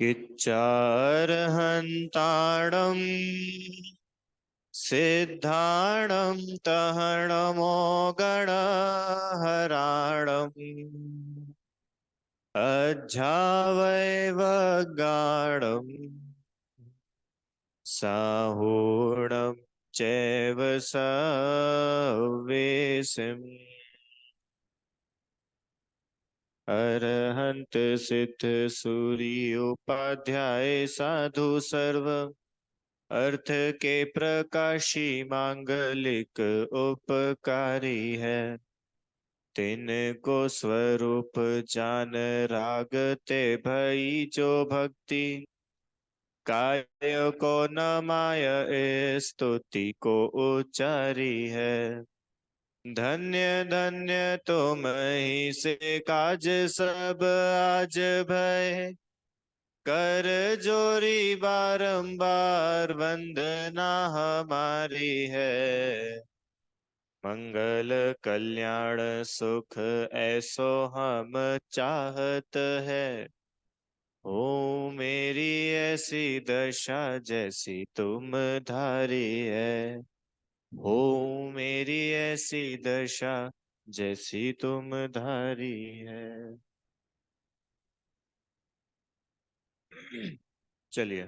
किच्चार्हन्ताडं सिद्धाणं तहनमोगणहराणम् अज्झावैव साहूणं चैव सवेशिम् अरहंत सिद्ध सूर्योपाध्याय साधु सर्व अर्थ के प्रकाशी मांगलिक उपकारी है। तिनको स्वरूप जान रागते भई जो भक्ति काय को न माय स्तुति को उच्चारी है। धन्य धन्य तुम ही से काज सब आज भय कर जोरी बारंबार वंदना हमारी है। मंगल कल्याण सुख ऐसो हम चाहत है। हो मेरी ऐसी दशा जैसी तुम धारी है। हो मेरी ऐसी दशा जैसी तुम धारी है। चलिए,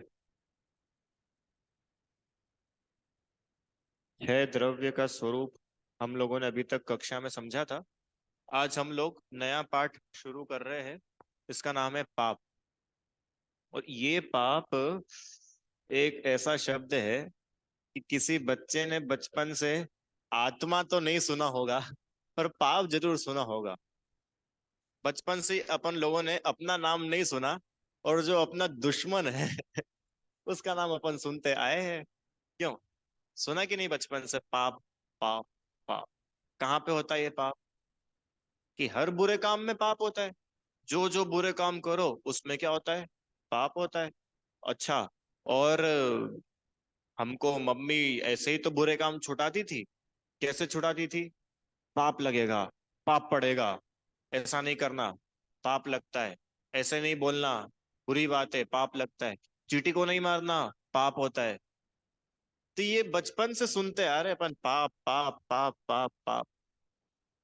है द्रव्य का स्वरूप हम लोगों ने अभी तक कक्षा में समझा था। आज हम लोग नया पाठ शुरू कर रहे हैं। इसका नाम है पाप। और ये पाप एक ऐसा शब्द है कि किसी बच्चे ने बचपन से आत्मा तो नहीं सुना होगा, पर पाप जरूर सुना होगा। बचपन से अपन लोगों ने अपना नाम नहीं सुना, और जो अपना दुश्मन है उसका नाम अपन सुनते आए हैं। क्यों सुना कि नहीं बचपन से? पाप पाप पाप। कहाँ पे होता है ये पाप? कि हर बुरे काम में पाप होता है। जो जो बुरे काम करो उसमें क्या होता है? पाप होता है। अच्छा, और हमको मम्मी ऐसे ही तो बुरे काम छुटाती थी। कैसे छुटाती थी? पाप लगेगा, पाप पड़ेगा, ऐसा नहीं करना, पाप लगता है। ऐसे नहीं बोलना, बुरी बात है, पाप लगता है। चींटी को नहीं मारना, पाप होता है। तो ये बचपन से सुनते आ रहे अपन, पाप पाप पाप पाप पाप।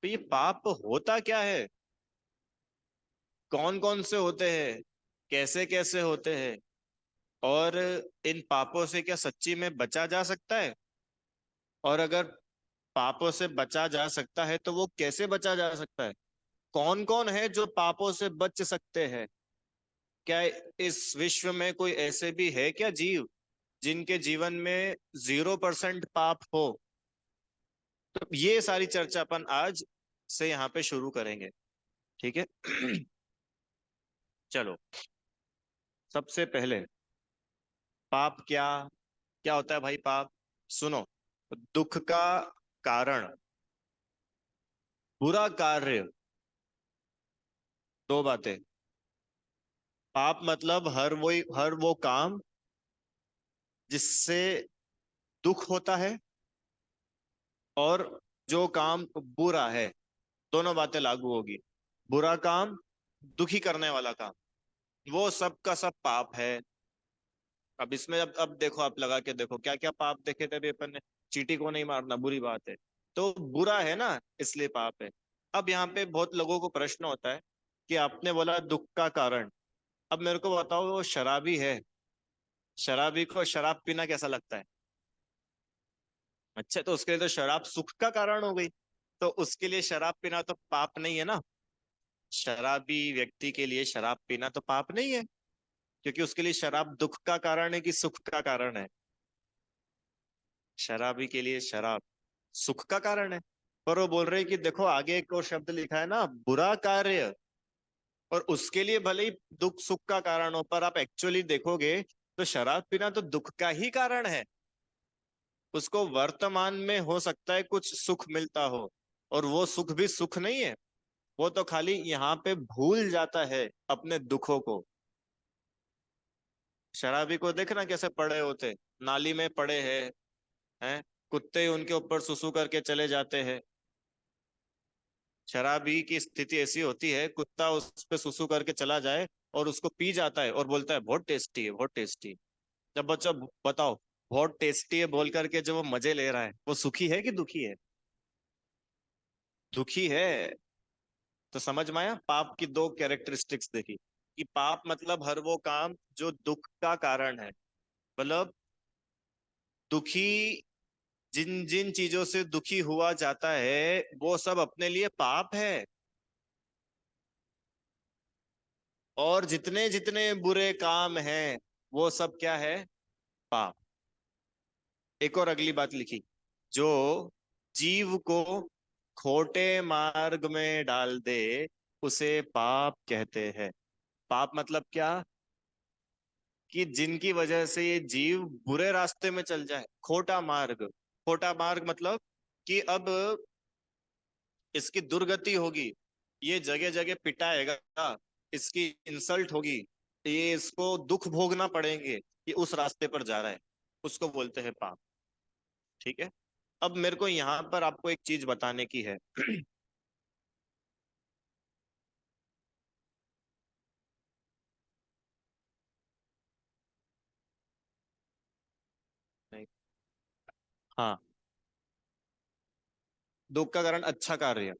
तो ये पाप होता क्या है? कौन कौन से होते हैं? कैसे कैसे होते हैं? और इन पापों से क्या सच्ची में बचा जा सकता है? और अगर पापों से बचा जा सकता है तो वो कैसे बचा जा सकता है? कौन कौन है जो पापों से बच सकते हैं? क्या इस विश्व में कोई ऐसे भी है क्या जीव जिनके जीवन में 0% पाप हो? तो ये सारी चर्चा अपन आज से यहाँ पे शुरू करेंगे। ठीक है? चलो, सबसे पहले पाप क्या क्या होता है भाई? पाप सुनो, दुख का कारण, बुरा कार्य। दो बातें। पाप मतलब हर वो काम जिससे दुख होता है, और जो काम बुरा है। दोनों बातें लागू होगी। बुरा काम, दुखी करने वाला काम, वो सब का सब पाप है। अब इसमें अब देखो, आप लगा के देखो क्या क्या पाप देखे थे अभी अपन ने। चींटी को नहीं मारना बुरी बात है, तो बुरा है ना, इसलिए पाप है। अब यहाँ पे बहुत लोगों को प्रश्न होता है कि आपने बोला दुख का कारण। अब मेरे को बताओ, वो शराबी है, शराबी को शराब पीना कैसा लगता है? अच्छा, तो उसके लिए तो शराब सुख का कारण हो गई। तो उसके लिए शराब पीना तो पाप नहीं है ना। शराबी व्यक्ति के लिए शराब पीना तो पाप नहीं है, क्योंकि उसके लिए शराब दुख का कारण है कि सुख का कारण है? शराबी के लिए शराब सुख का कारण है। पर वो बोल रहे हैं कि देखो आगे एक और शब्द लिखा है ना, बुरा कार्य। और उसके लिए भले ही दुख सुख का कारण हो, पर आप एक्चुअली देखोगे तो शराब पीना तो दुख का ही कारण है। उसको वर्तमान में हो सकता है कुछ सुख मिलता हो, और वो सुख भी सुख नहीं है। वो तो खाली यहाँ पे भूल जाता है अपने दुखों को। शराबी को देखना कैसे पड़े होते, नाली में पड़े हैं। कुत्ते उनके ऊपर सुसु करके चले जाते हैं। शराबी की स्थिति ऐसी होती है, कुत्ता उस पे सुसु करके चला जाए और उसको पी जाता है और बोलता है बहुत टेस्टी है, बहुत टेस्टी। जब बच्चा बताओ, बहुत टेस्टी है बोल करके जो वो मजे ले रहा है, वो सुखी है कि दुखी है? दुखी है। तो समझ में आया, पाप की दो कैरेक्टरिस्टिक्स देखी, कि पाप मतलब हर वो काम जो दुख का कारण है। मतलब दुखी, जिन जिन चीजों से दुखी हुआ जाता है वो सब अपने लिए पाप है। और जितने जितने बुरे काम हैं वो सब क्या है? पाप। एक और अगली बात लिखी, जो जीव को खोटे मार्ग में डाल दे उसे पाप कहते हैं। पाप मतलब क्या? कि जिनकी वजह से ये जीव बुरे रास्ते में चल जाए, खोटा मार्ग। खोटा मार्ग मतलब कि अब इसकी दुर्गति होगी, ये जगह जगह पिटाएगा, इसकी इंसल्ट होगी, ये इसको दुख भोगना पड़ेंगे, ये उस रास्ते पर जा रहा है, उसको बोलते हैं पाप। ठीक है। अब मेरे को यहाँ पर आपको एक चीज बताने की है। नहीं। हाँ, दुख का कारण अच्छा कार्य।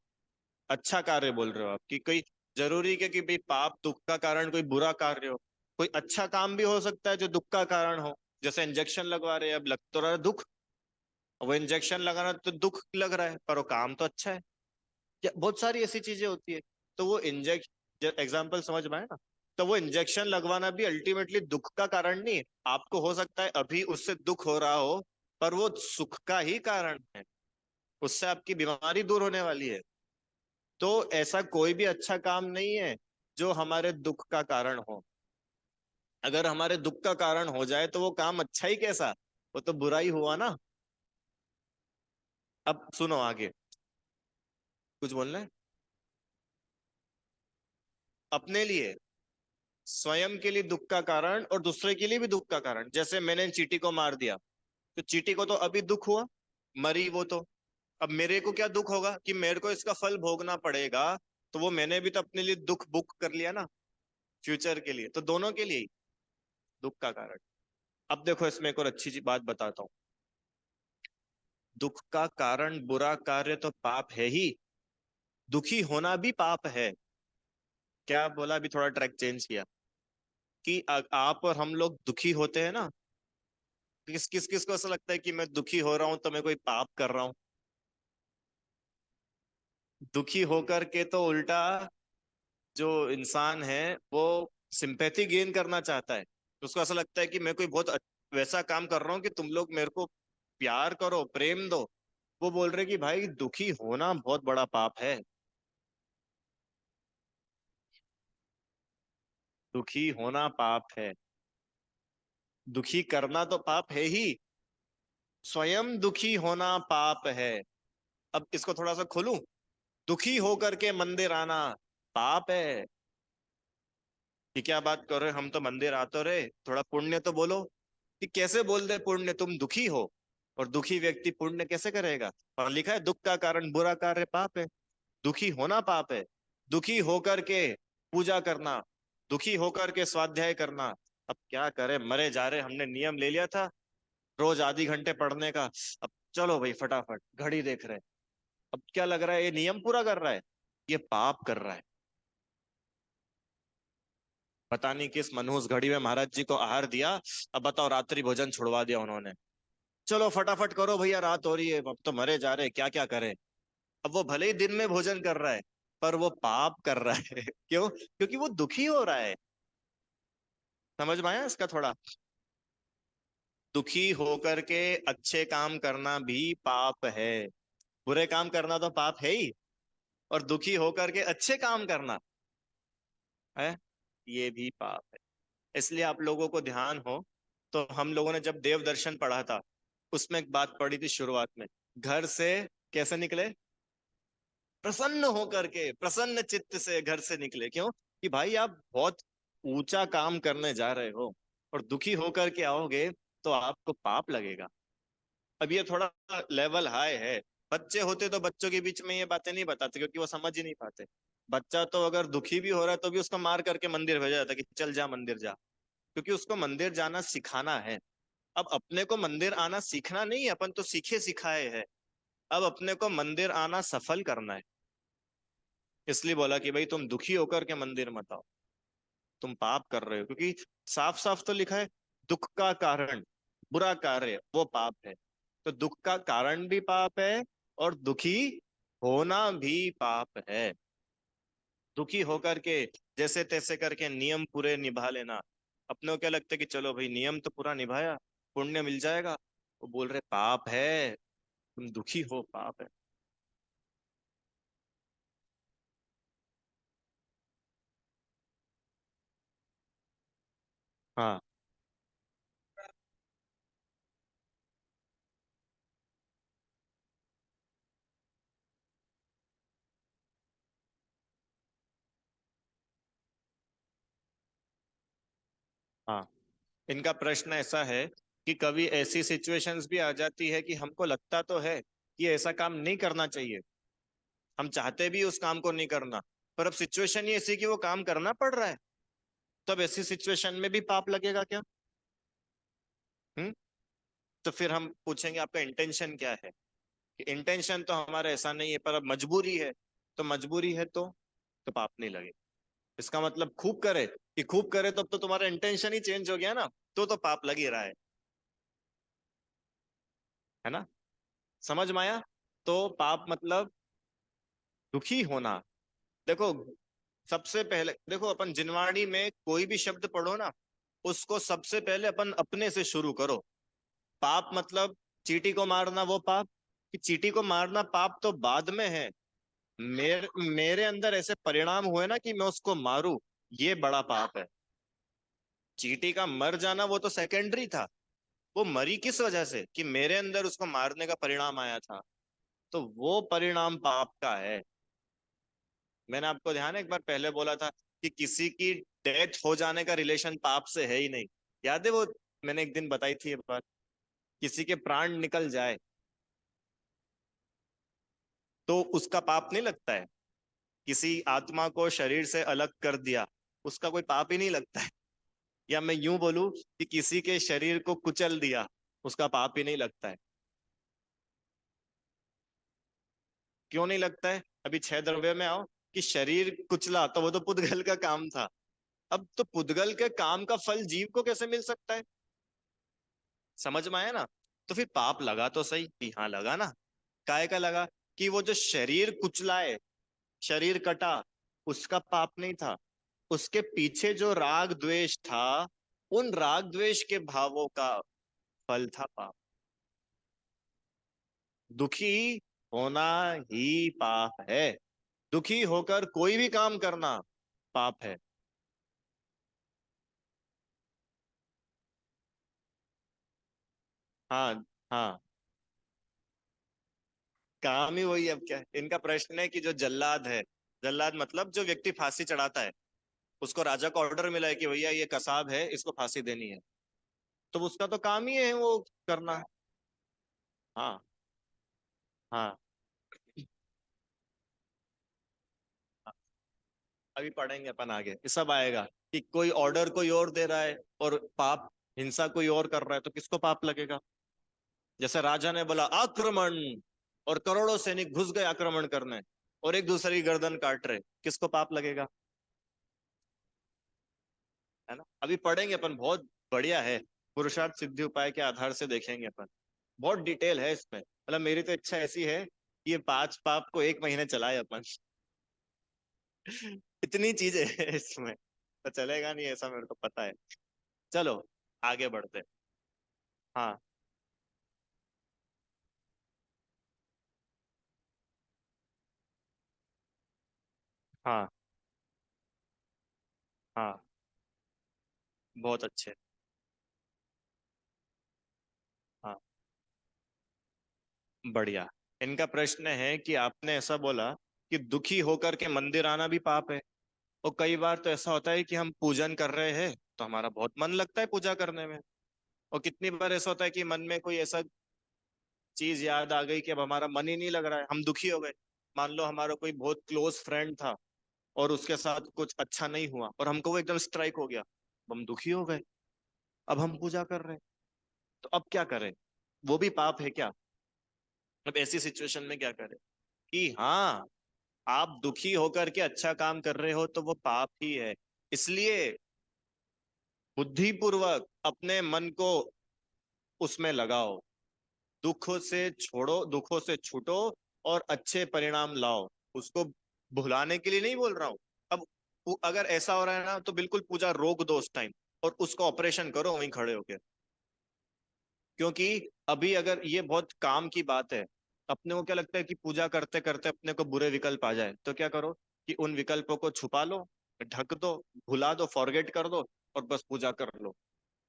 अच्छा कार्य बोल रहे हो आप कि कोई जरूरी है कि भाई पाप दुख का कारण कोई बुरा कार्य हो? कोई अच्छा काम भी हो सकता है जो दुख का कारण हो। जैसे इंजेक्शन लगवा रहे हैं, अब लग तो रहा है दुख, वो इंजेक्शन लगाना तो दुख लग रहा है पर वो काम तो अच्छा है। या बहुत सारी ऐसी चीजें होती है। तो वो इंजेक्शन, एग्जाम्पल समझ में आए ना? तो वो इंजेक्शन लगवाना भी अल्टीमेटली दुख का कारण नहीं है। आपको हो सकता है अभी उससे दुख हो रहा हो, पर वो सुख का ही कारण है, उससे आपकी बीमारी दूर होने वाली है। तो ऐसा कोई भी अच्छा काम नहीं है जो हमारे दुख का कारण हो। अगर हमारे दुख का कारण हो जाए तो वो काम अच्छा ही कैसा, वो तो बुरा ही हुआ ना। अब सुनो आगे, कुछ बोलना है? अपने लिए, स्वयं के लिए दुख का कारण और दूसरे के लिए भी दुख का कारण। जैसे मैंने चींटी को मार दिया, तो चींटी को तो अभी दुख हुआ, मरी वो तो। अब मेरे को क्या दुख होगा कि मेरे को इसका फल भोगना पड़ेगा, तो वो मैंने भी तो अपने लिए दुख बुक कर लिया ना, फ्यूचर के लिए। तो दोनों के लिए ही दुख का कारण। अब देखो, इसमें एक और अच्छी सी बात बताता हूँ। दुख का कारण बुरा कार्य तो पाप है ही, दुखी होना भी पाप है। क्या बोला? अभी थोड़ा ट्रैक चेंज किया कि आप और हम लोग दुखी होते हैं ना। किस किस किस को ऐसा लगता है कि मैं दुखी हो रहा हूं तो मैं कोई पाप कर रहा हूं? दुखी होकर के तो उल्टा जो इंसान है वो सिंपैथी गेन करना चाहता है। उसको ऐसा लगता है कि मैं कोई बहुत वैसा काम कर रहा हूँ कि तुम लोग मेरे को प्यार करो, प्रेम दो। वो बोल रहे कि भाई दुखी होना बहुत बड़ा पाप है। दुखी होना पाप है, दुखी करना तो पाप है ही, स्वयं दुखी होना पाप है। अब इसको थोड़ा सा खोलूं। दुखी होकर के मंदिर आना पाप है। ये क्या बात कर रहे हो, हम तो मंदिर आते रहे, थोड़ा पुण्य तो बोलो। कि कैसे बोल दे पुण्य, तुम दुखी हो और दुखी व्यक्ति पुण्य कैसे करेगा? और लिखा है दुख का कारण बुरा कार्य पाप है, दुखी होना पाप है। दुखी होकर के पूजा करना, दुखी होकर के स्वाध्याय करना। अब क्या करे, मरे जा रहे, हमने नियम ले लिया था रोज आधी घंटे पढ़ने का। अब चलो भाई फटाफट घड़ी देख रहे हैं। अब क्या लग रहा है, ये नियम पूरा कर रहा है, ये पाप कर रहा है। पता नहीं किस मनहूस घड़ी में महाराज जी को आहार दिया। अब बताओ, रात्रि भोजन छुड़वा दिया उन्होंने। चलो फटाफट करो भैया, रात हो रही है, अब तो मरे जा रहे, क्या क्या करे। अब वो भले ही दिन में भोजन कर रहा है, पर वो पाप कर रहा है। क्यों? क्योंकि वो दुखी हो रहा है। समझ में आया इसका थोड़ा? दुखी होकर के अच्छे काम करना भी पाप है। बुरे काम करना तो पाप है ही, और दुखी होकर के अच्छे काम करना है, ये भी पाप है। इसलिए आप लोगों को ध्यान हो, तो हम लोगों ने जब देव दर्शन पढ़ा था, उसमें एक बात पढ़ी थी शुरुआत में। घर से कैसे निकले? प्रसन्न होकर के, प्रसन्न चित्त से घर से निकले। क्यों? कि भाई आप बहुत ऊंचा काम करने जा रहे हो और दुखी होकर के आओगे तो आपको पाप लगेगा। अब ये थोड़ा लेवल हाई है, बच्चे होते तो बच्चों के बीच में ये बातें नहीं बताते, क्योंकि वो समझ ही नहीं पाते। बच्चा तो अगर दुखी भी हो रहा है तो भी उसको मार करके मंदिर भेजा जाता है कि चल जा मंदिर जा, क्योंकि उसको मंदिर जाना सिखाना है। अब अपने को मंदिर आना सीखना नहीं है, अपन तो सीखे सिखाए है। अब अपने को मंदिर आना सफल करना है। इसलिए बोला कि भाई तुम दुखी होकर के मंदिर मत आओ, तुम पाप कर रहे हो, क्योंकि साफ साफ तो लिखा है दुख का कारण बुरा कार्य वो पाप है। तो दुख का कारण भी पाप है और दुखी होना भी पाप है। दुखी होकर के जैसे तैसे करके नियम पूरे निभा लेना, अपने को क्या लगता है कि चलो भाई नियम तो पूरा निभाया, पुण्य मिल जाएगा। वो बोल रहे पाप है, तुम दुखी हो, पाप है। हाँ हाँ। इनका प्रश्न ऐसा है कि कभी ऐसी सिचुएशंस भी आ जाती है कि हमको लगता तो है कि ऐसा काम नहीं करना चाहिए, हम चाहते भी उस काम को नहीं करना, पर अब सिचुएशन ही ऐसी कि वो काम करना पड़ रहा है। तब ऐसी सिचुएशन में भी पाप लगेगा क्या? हम्म। तो फिर हम पूछेंगे आपका इंटेंशन क्या है, कि इंटेंशन तो हमारा ऐसा नहीं है पर अब मजबूरी है। तो मजबूरी है तो पाप नहीं लगे। इसका मतलब खूब करे कि खूब करे तो अब तो तुम्हारा इंटेंशन ही चेंज हो गया ना, तो पाप लग ही रहा है ना? समझ में आया? तो पाप मतलब दुखी होना। देखो, सबसे पहले देखो, अपन जिनवाणी में कोई भी शब्द पढ़ो ना, उसको सबसे पहले अपन अपने से शुरू करो। पाप मतलब चींटी को मारना वो पाप, कि चींटी को मारना पाप तो बाद में है। मेरे अंदर ऐसे परिणाम हुए ना कि मैं उसको मारूं, ये बड़ा पाप है। चींटी का मर जाना वो तो सेकेंडरी था। वो मरी किस वजह से, कि मेरे अंदर उसको मारने का परिणाम आया था। तो वो परिणाम पाप का है। मैंने आपको ध्यान है एक बार पहले बोला था कि किसी की डेथ हो जाने का रिलेशन पाप से है ही नहीं। याद है वो? मैंने एक दिन बताई थी ये बात। किसी के प्राण निकल जाए तो उसका पाप नहीं लगता है। किसी आत्मा को शरीर से अलग कर दिया, उसका कोई पाप ही नहीं लगता है। या मैं यूं बोलूं कि किसी के शरीर को कुचल दिया, उसका पाप ही नहीं लगता है। क्यों नहीं लगता है? अभी छह द्रव्य में आओ, कि शरीर कुचला तो वो तो पुद्गल का काम था। अब तो पुद्गल के काम का फल जीव को कैसे मिल सकता है? समझ में आया ना? तो फिर पाप लगा तो सही कि हाँ लगा ना। काय का लगा? कि वो जो शरीर कुचलाए, शरीर कटा, उसका पाप नहीं था। उसके पीछे जो राग द्वेष था, उन राग द्वेष के भावों का फल था पाप। दुखी होना ही पाप है। दुखी होकर कोई भी काम करना पाप है। हाँ हाँ। काम ही वही है, अब क्या है? इनका प्रश्न है कि जो जल्लाद है, जल्लाद मतलब जो व्यक्ति फांसी चढ़ाता है, उसको राजा का ऑर्डर मिला है कि भैया ये कसाब है, इसको फांसी देनी है। तो उसका तो काम ही है वो करना। हाँ हाँ। अभी पढ़ेंगे अपन आगे, ये सब आएगा कि कोई ऑर्डर कोई और दे रहा है और पाप, हिंसा कोई और कर रहा है, तो किसको पाप लगेगा? जैसे राजा ने बोला आक्रमण, और करोड़ों सैनिक घुस गए आक्रमण करने, और एक दूसरे की गर्दन काट रहे, किसको पाप लगेगा? है ना? अभी पढ़ेंगे अपन, बहुत बढ़िया है। पुरुषार्थ सिद्धि उपाय के आधार से देखेंगे अपन। बहुत डिटेल है इसमें, मतलब मेरी तो इच्छा ऐसी है कि ये पांच पाप को एक महीने चलाए अपन। इतनी चीजें है इसमें, तो चलेगा नहीं ऐसा मेरे को पता है। चलो आगे बढ़ते हैं। हाँ हाँ हाँ। बहुत अच्छे। हाँ, बढ़िया। इनका प्रश्न है कि आपने ऐसा बोला कि दुखी होकर के मंदिर आना भी पाप है। और कई बार तो ऐसा होता है कि हम पूजन कर रहे हैं तो हमारा बहुत मन लगता है पूजा करने में। और कितनी बार ऐसा होता है कि मन में कोई ऐसा चीज याद आ गई कि अब हमारा मन ही नहीं लग रहा है, हम दुखी हो गए। मान लो हमारा कोई बहुत क्लोज फ्रेंड था और उसके साथ कुछ अच्छा नहीं हुआ और हमको वो एकदम स्ट्राइक हो गया, हम दुखी हो गए। अब हम पूजा कर रहे हैं, तो अब क्या करें? वो भी पाप है क्या? अब ऐसी सिचुएशन में क्या करें? कि हाँ, आप दुखी होकर के अच्छा काम कर रहे हो तो वो पाप ही है। इसलिए बुद्धिपूर्वक अपने मन को उसमें लगाओ, दुखों से छोड़ो, दुखों से छूटो और अच्छे परिणाम लाओ। उसको भुलाने के लिए नहीं बोल रहा हूं। अब अगर ऐसा हो रहा है ना तो बिल्कुल पूजा रोक दो उस टाइम और उसको ऑपरेशन करो वहीं खड़े होके। क्योंकि अभी अगर ये बहुत काम की बात है, अपने को क्या लगता है कि पूजा करते करते अपने को बुरे विकल्प आ जाए, तो क्या करो कि उन विकल्पों को छुपा लो, ढक दो, भुला दो, फॉरगेट कर दो और बस पूजा कर लो।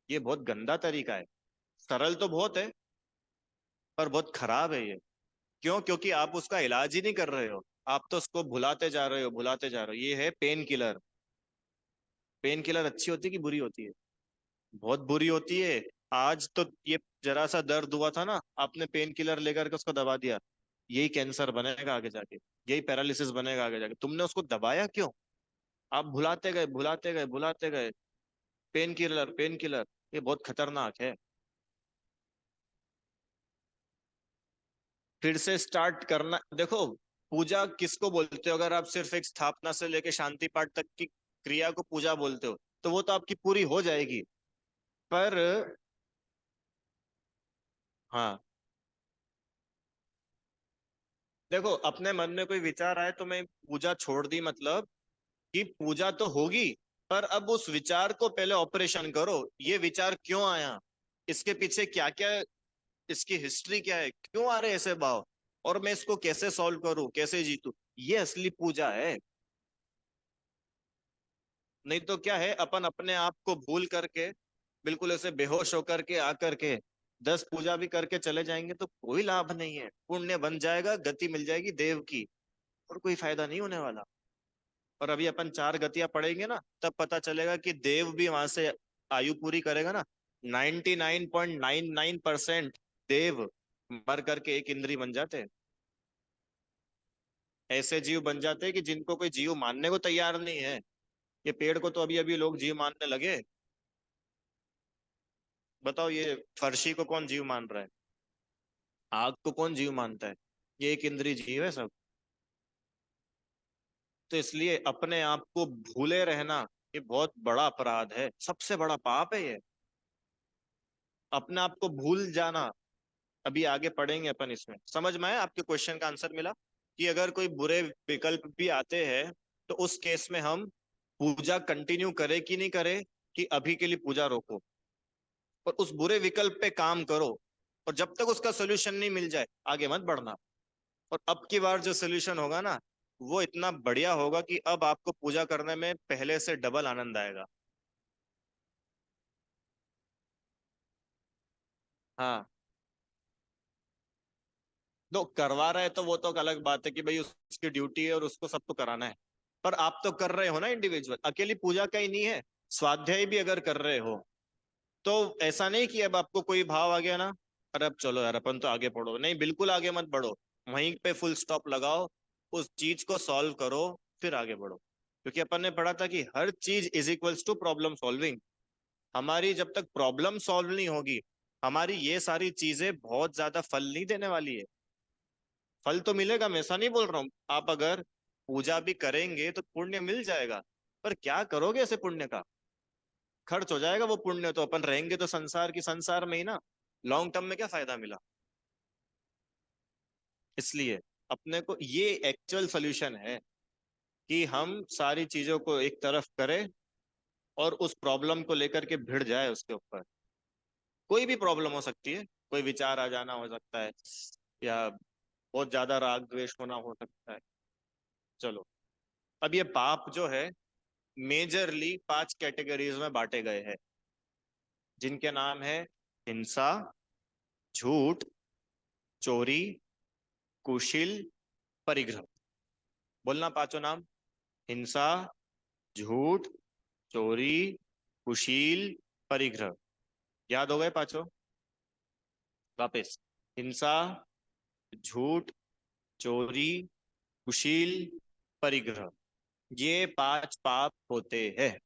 ये बहुत गंदा तरीका है। सरल तो बहुत है पर बहुत खराब है ये। क्यों? क्योंकि आप उसका इलाज ही नहीं कर रहे हो, आप तो उसको भुलाते जा रहे हो, भुलाते जा रहे हो। ये है पेन किलर। पेन किलर अच्छी होती है कि बुरी होती है? बहुत बुरी होती है। आज तो ये जरा सा दर्द हुआ था ना, आपने पेन किलर लेकर के उसको दबा दिया, यही कैंसर बनेगा आगे जाके, यही पैरालिसिस बनेगा आगे जाके। तुमने उसको दबाया क्यों? आप भुलाते गए, भुलाते गए, भुलाते गए। पेन किलर, पेन किलर, ये बहुत खतरनाक है। फिर से स्टार्ट करना। देखो, पूजा किसको बोलते हो? अगर आप सिर्फ एक स्थापना से लेके शांति पाठ तक की क्रिया को पूजा बोलते हो तो वो तो आपकी पूरी हो जाएगी। पर हाँ, देखो, अपने मन में कोई विचार आए तो मैं पूजा छोड़ दी, मतलब कि पूजा तो होगी, पर अब उस विचार को पहले ऑपरेशन करो। ये विचार क्यों आया, इसके पीछे क्या क्या, इसकी हिस्ट्री क्या है, क्यों आ रहे ऐसे भाव, और मैं इसको कैसे सॉल्व करूं, कैसे जीतूं। ये असली पूजा है। नहीं तो क्या है, अपन अपने आप को भूल करके, बिल्कुल ऐसे बेहोश होकर के आकर के 10 पूजा भी करके चले जाएंगे तो कोई लाभ नहीं है। पुण्य बन जाएगा, गति मिल जाएगी देव की, और कोई फायदा नहीं होने वाला। और अभी अपन 4 गतियां पढ़ेंगे ना, तब पता चलेगा कि देव भी वहां से आयु पूरी करेगा ना, 99.99% देव मर करके एक इंद्री बन जाते हैं। ऐसे जीव बन जाते हैं कि जिनको कोई जीव मानने को तैयार नहीं है। ये पेड़ को तो अभी अभी लोग जीव मानने लगे। बताओ, ये फर्शी को कौन जीव मान रहा है? आग को कौन जीव मानता है? ये एक इंद्रिय जीव है सब। तो इसलिए अपने आप को भूले रहना, ये बहुत बड़ा अपराध है, सबसे बड़ा पाप है ये, अपने आप को भूल जाना। अभी आगे पढ़ेंगे अपन, इसमें समझ में आया? आपके क्वेश्चन का आंसर मिला कि अगर कोई बुरे विकल्प भी आते हैं तो उस केस में हम पूजा कंटिन्यू करें कि नहीं करें, कि अभी के लिए पूजा रोको और उस बुरे विकल्प पे काम करो, और जब तक उसका सोल्यूशन नहीं मिल जाए आगे मत बढ़ना। और अब की बार जो सोल्यूशन होगा ना, वो इतना बढ़िया होगा कि अब आपको पूजा करने में पहले से डबल आनंद आएगा। हाँ, तो करवा रहे हैं तो वो तो एक अलग बात है कि भाई उसकी ड्यूटी है और उसको सब तो कराना है। पर आप तो कर रहे हो ना इंडिविजुअल, अकेली पूजा का ही नहीं है, स्वाध्याय भी अगर कर रहे हो तो ऐसा नहीं कि अब आपको कोई भाव आ गया ना, अरे अब चलो यार अपन तो आगे बढ़ो, नहीं, बिल्कुल आगे मत बढ़ो। वहीं पे फुल स्टॉप लगाओ, उस चीज को सॉल्व करो, फिर आगे बढ़ो। क्योंकि अपन ने पढ़ा था कि हर चीज is equals to problem solving. हमारी जब तक प्रॉब्लम सॉल्व नहीं होगी, हमारी ये सारी चीजें बहुत ज्यादा फल नहीं देने वाली है। फल तो मिलेगा, मैं ऐसा नहीं बोल रहा हूँ, आप अगर पूजा भी करेंगे तो पुण्य मिल जाएगा, पर क्या करोगे ऐसे पुण्य का? खर्च हो जाएगा वो पुण्य, तो अपन रहेंगे तो संसार की संसार में ही ना, लॉन्ग टर्म में क्या फायदा मिला? इसलिए अपने को ये एक्चुअल सोल्यूशन है कि हम सारी चीजों को एक तरफ करें और उस प्रॉब्लम को लेकर के भिड़ जाए उसके ऊपर। कोई भी प्रॉब्लम हो सकती है, कोई विचार आ जाना हो सकता है, या बहुत ज्यादा राग द्वेष होना हो सकता है। चलो, अब ये पाप जो है मेजरली 5 कैटेगरीज में बांटे गए हैं, जिनके नाम है हिंसा, झूठ, चोरी, कुशिल, परिग्रह। बोलना पांचों नाम। हिंसा, झूठ, चोरी, कुशील, परिग्रह। याद हो गए पांचों? वापस। हिंसा, झूठ, चोरी, कुशील, परिग्रह, ये 5 पाप होते हैं।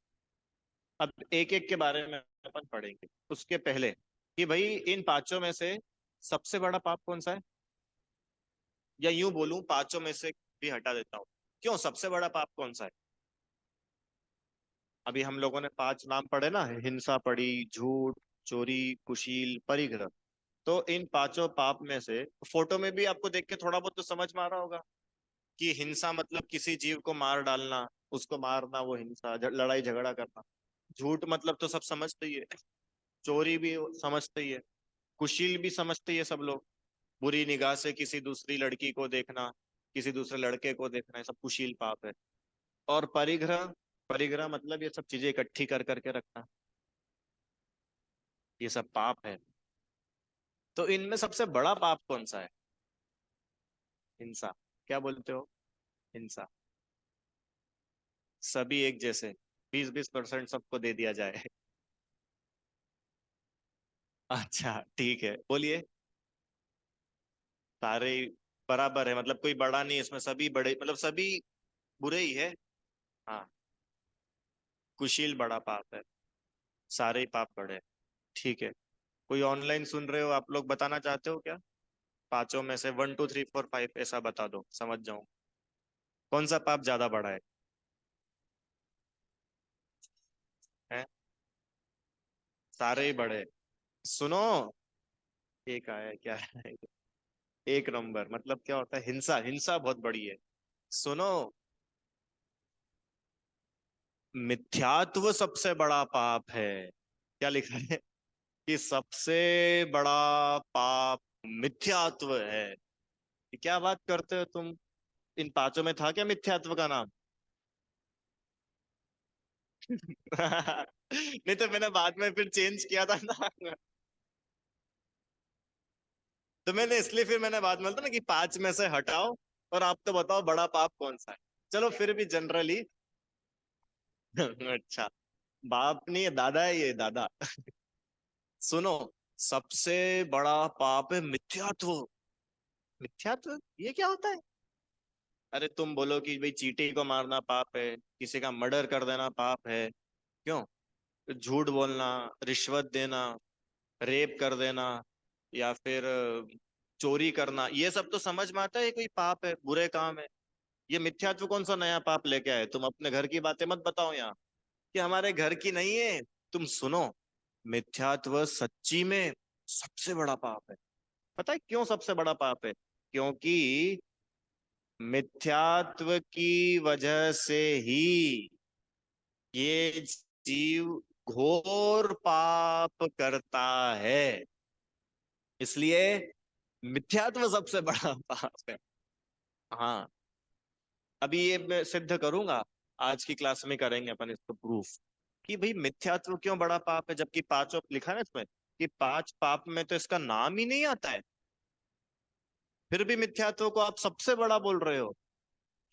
अब एक एक के बारे में अपन पढ़ेंगे। उसके पहले कि भाई इन पांचों में से सबसे बड़ा पाप कौन सा है, या यूं बोलूं पांचों में से भी हटा देता हूं। क्यों सबसे बड़ा पाप कौन सा है? अभी हम लोगों ने 5 नाम पढ़े ना, हिंसा पढ़ी, झूठ, चोरी, कुशील, परिग्रह। तो इन पांचों पाप में से फोटो में भी आपको देख के थोड़ा बहुत तो समझ में आ रहा होगा कि हिंसा मतलब किसी जीव को मार डालना, उसको मारना, वो हिंसा, लड़ाई झगड़ा करना। झूठ मतलब तो सब समझते ही है, चोरी भी समझते ही है, कुशील भी समझते ही है सब लोग, बुरी निगाह से किसी दूसरी लड़की को देखना, किसी दूसरे लड़के को देखना, ये सब कुशील पाप है। और परिग्रह, परिग्रह मतलब ये सब चीजें इकट्ठी कर करके रखना, ये सब पाप है। तो इनमें सबसे बड़ा पाप कौन सा है? हिंसा। क्या बोलते हो? हिंसा। सभी एक जैसे, 20-20% सबको दे दिया जाए। अच्छा ठीक है, बोलिए। सारे बराबर है, मतलब कोई बड़ा नहीं इसमें, सभी बड़े, मतलब सभी बुरे ही है। हाँ, कुशील बड़ा पाप है, सारे ही पाप बड़े हैं। ठीक है। कोई ऑनलाइन सुन रहे हो आप लोग, बताना चाहते हो क्या? पांचों में से 1 2 3 4 5 ऐसा बता दो, समझ जाऊं कौन सा पाप ज्यादा बड़ा है? सारे ही बड़े। सुनो, एक आया क्या है? एक नंबर मतलब क्या होता है? हिंसा, हिंसा बहुत बड़ी है। सुनो, मिथ्यात्व सबसे बड़ा पाप है। क्या लिखा है? कि सबसे बड़ा पाप मिथ्यात्व है। क्या बात करते हो तुम? इन पांचों में था क्या मिथ्यात्व का नाम? नहीं तो मैंने बाद में फिर चेंज किया था ना। तो मैंने इसलिए फिर मैंने बाद में बोलता ना कि 5 में से हटाओ और आप तो बताओ बड़ा पाप कौन सा है। चलो फिर भी जनरली। अच्छा, बाप नहीं है, दादा है, ये दादा। सुनो, सबसे बड़ा पाप है मिथ्यात्व। मिथ्यात्व ये क्या होता है? अरे तुम बोलो कि भाई चींटी को मारना पाप है, किसी का मर्डर कर देना पाप है, क्यों? झूठ बोलना, रिश्वत देना, रेप कर देना, या फिर चोरी करना, ये सब तो समझ में आता है ये कोई पाप है, बुरे काम है। ये मिथ्यात्व कौन सा नया पाप लेके आए? तुम अपने घर की बातें मत बताओ यहाँ, कि हमारे घर की नहीं है। तुम सुनो, मिथ्यात्व सच्ची में सबसे बड़ा पाप है। पता है क्यों सबसे बड़ा पाप है? क्योंकि मिथ्यात्व की वजह से ही ये जीव घोर पाप करता है। इसलिए मिथ्यात्व सबसे बड़ा पाप है। हाँ, अभी ये मैं सिद्ध करूंगा, आज की क्लास में करेंगे अपन इसको प्रूफ, कि भाई मिथ्यात्व क्यों बड़ा पाप है, जबकि पांचों लिखा है ना इसमें कि 5 पाप में तो इसका नाम ही नहीं आता है। फिर भी मिथ्यात्व को आप सबसे बड़ा बोल रहे हो।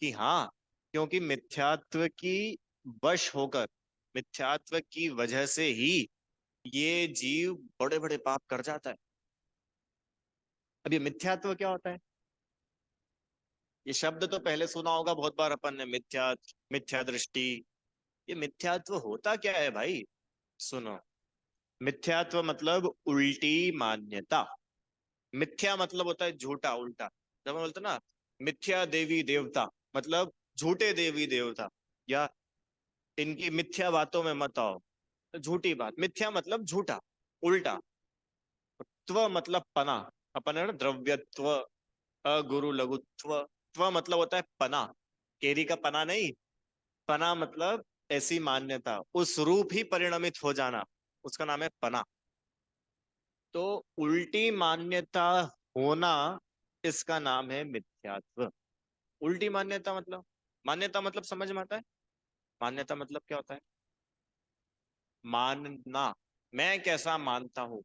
कि हाँ, क्योंकि मिथ्यात्व की वश होकर, मिथ्यात्व की वजह से ही ये जीव बड़े बड़े पाप कर जाता है। अब ये मिथ्यात्व क्या होता है? ये शब्द तो पहले सुना होगा बहुत बार अपन ने, मिथ्या, मिथ्या दृष्टि। ये मिथ्यात्व होता क्या है भाई? सुनो, मिथ्यात्व मतलब उल्टी मान्यता। मिथ्या मतलब होता है झूठा, उल्टा। जब हम बोलते हैं ना मिथ्या देवी देवता, मतलब झूठे देवी देवता, या इनकी मिथ्या बातों में मत आओ, झूठी बात। मिथ्या मतलब झूठा, उल्टा। त्व मतलब पना, अपन है ना द्रव्यत्व, अगुरु लघुत्व। त्व मतलब होता है पना, केरी का पना नहीं, पना मतलब ऐसी मान्यता, उस रूप ही परिणमित हो जाना, उसका नाम है पना। तो उल्टी मान्यता होना, इसका नाम है मिथ्यात्व। उल्टी मान्यता मतलब समझ में आता है? मान्यता मतलब क्या होता है? मानना, मैं कैसा मानता हूं,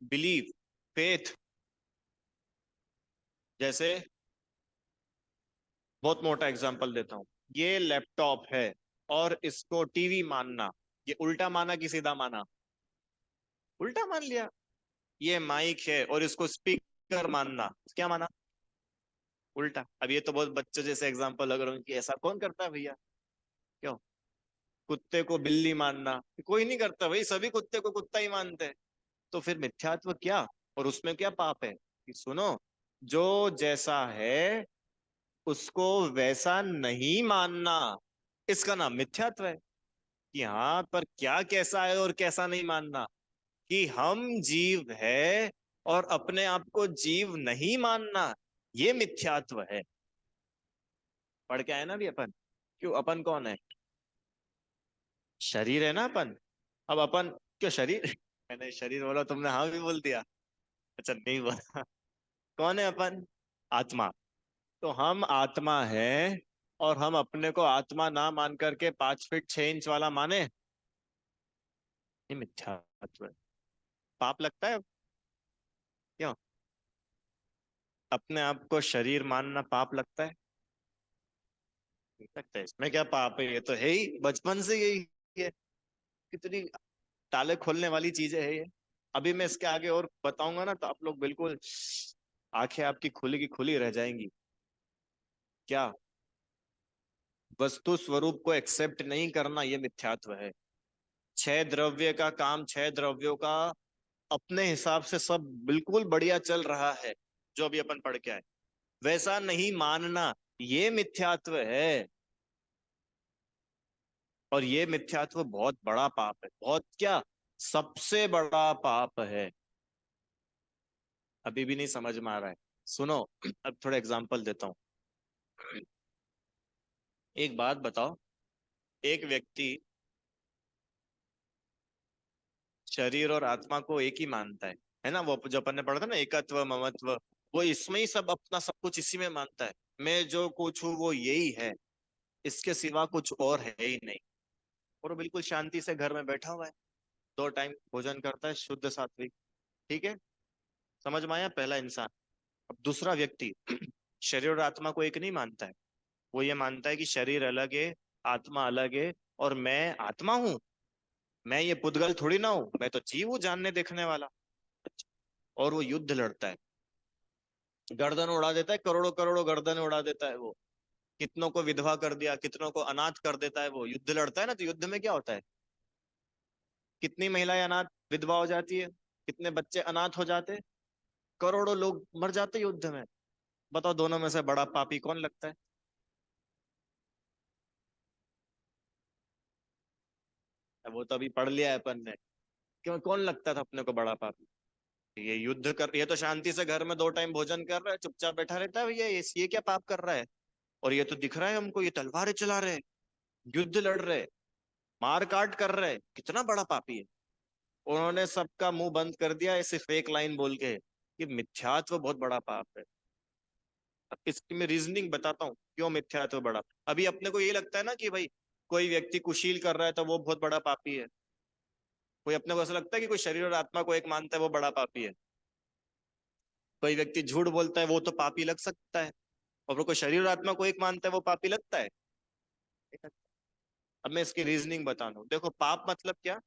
बिलीव, फेथ। जैसे बहुत मोटा एग्जांपल देता हूं, ये लैपटॉप है और इसको टीवी मानना, ये उल्टा माना कि सीधा माना? उल्टा मान लिया। ये माइक है और इसको स्पीकर मानना, क्या माना? उल्टा। अब ये तो बहुत बच्चों जैसे एग्जांपल लग रहा है कि ऐसा कौन करता है भैया? क्यों? कुत्ते को बिल्ली मानना कोई नहीं करता भाई, सभी कुत्ते को कुत्ता ही मानते हैं। तो फिर मिथ्यात्व क्या? और उसमें क्या पाप है कि सुनो, जो जैसा है उसको वैसा नहीं मानना, इसका नाम मिथ्यात्व है। कि हाँ, पर क्या कैसा है और कैसा नहीं मानना? कि हम जीव है और अपने आप को जीव नहीं मानना, ये मिथ्यात्व है। पढ़ के आए ना भी अपन। क्यों? अपन कौन है? शरीर है ना अपन। अब अपन क्यों शरीर मैंने शरीर बोला, तुमने हाँ भी बोल दिया। अच्छा, नहीं बोला। कौन है अपन? आत्मा। तो हम आत्मा है और हम अपने को आत्मा ना मान करके 5 फीट 6 इंच वाला माने, ये मिथ्यात्व है। पाप लगता है। क्यों? अपने आप को शरीर मानना पाप लगता है? नहीं लगता है। इसमें क्या पाप है? ये तो है ही, बचपन से यही है। कितनी ताले खोलने वाली चीजें है ये। अभी मैं इसके आगे और बताऊंगा ना, तो आप लोग बिल्कुल आंखें आपकी खुली की खुली रह जाएंगी। क्या? वस्तु स्वरूप को एक्सेप्ट नहीं करना, ये मिथ्यात्व है। 6 द्रव्य का काम, 6 द्रव्यों का अपने हिसाब से सब बिल्कुल बढ़िया चल रहा है, जो अभी अपन पढ़ के आए, वैसा नहीं मानना, ये मिथ्यात्व है। और ये मिथ्यात्व बहुत बड़ा पाप है, बहुत क्या, सबसे बड़ा पाप है। अभी भी नहीं समझ में आ रहा है? सुनो, अब थोड़ा एग्जांपल देता हूँ। एक बात बताओ, एक व्यक्ति शरीर और आत्मा को एक ही मानता है ना? वो जो अपन ने पढ़ा था ना, एकत्व ममत्व, वो इसमें ही सब, अपना सब कुछ इसी में मानता है। मैं जो कुछ हूँ वो यही है, इसके सिवा कुछ और है ही नहीं। और वो बिल्कुल शांति से घर में बैठा हुआ है, 2 टाइम भोजन करता है, शुद्ध सात्विक। ठीक है, समझ में आया? पहला इंसान। अब दूसरा व्यक्ति शरीर और आत्मा को एक नहीं मानता है। वो ये मानता है कि शरीर अलग है, आत्मा अलग है, और मैं आत्मा हूँ, मैं ये पुद्गल थोड़ी ना हूँ, मैं तो जीव हूँ जानने देखने वाला। और वो युद्ध लड़ता है, गर्दन उड़ा देता है, करोड़ों करोड़ों गर्दन उड़ा देता है वो। कितनों को विधवा कर दिया, कितनों को अनाथ कर देता है। वो युद्ध लड़ता है ना, तो युद्ध में क्या होता है? कितनी महिलाएं अनाथ विधवा हो जाती है, कितने बच्चे अनाथ हो जाते, करोड़ों लोग मर जाते युद्ध में। बताओ, दोनों में से बड़ा पापी कौन लगता है? अब वो तो अभी पढ़ लिया है अपन ने। क्यों? कौन लगता था अपने को बड़ा पापी? ये युद्ध कर, ये तो शांति से घर में 2 टाइम भोजन कर रहा है, चुपचाप बैठा रहता है भैया, ये क्या पाप कर रहा है? और ये तो दिख रहा है हमको, ये तलवारें चला रहे हैं, युद्ध लड़ रहे हैं, मार काट कर रहे हैं, कितना बड़ा पापी है। उन्होंने सबका मुंह बंद कर दिया ऐसे फेक लाइन बोल के कि मिथ्यात्व बहुत बड़ा पाप है। अब इसकी मैं रीजनिंग बताता हूँ क्यों मिथ्यात्व बड़ा। अभी अपने को ये लगता है ना कि भाई कोई व्यक्ति कुशील कर रहा है तो वो बहुत बड़ा पापी है। कोई अपने को ऐसा लगता है कि कोई शरीर और आत्मा को एक मानता है वो बड़ा पापी है। कोई व्यक्ति झूठ बोलता है वो तो पापी लग सकता है, और कोई शरीर और आत्मा को एक मानता है वो पापी लगता है? अब मैं इसकी रीजनिंग बता दूं। देखो, पाप मतलब क्या?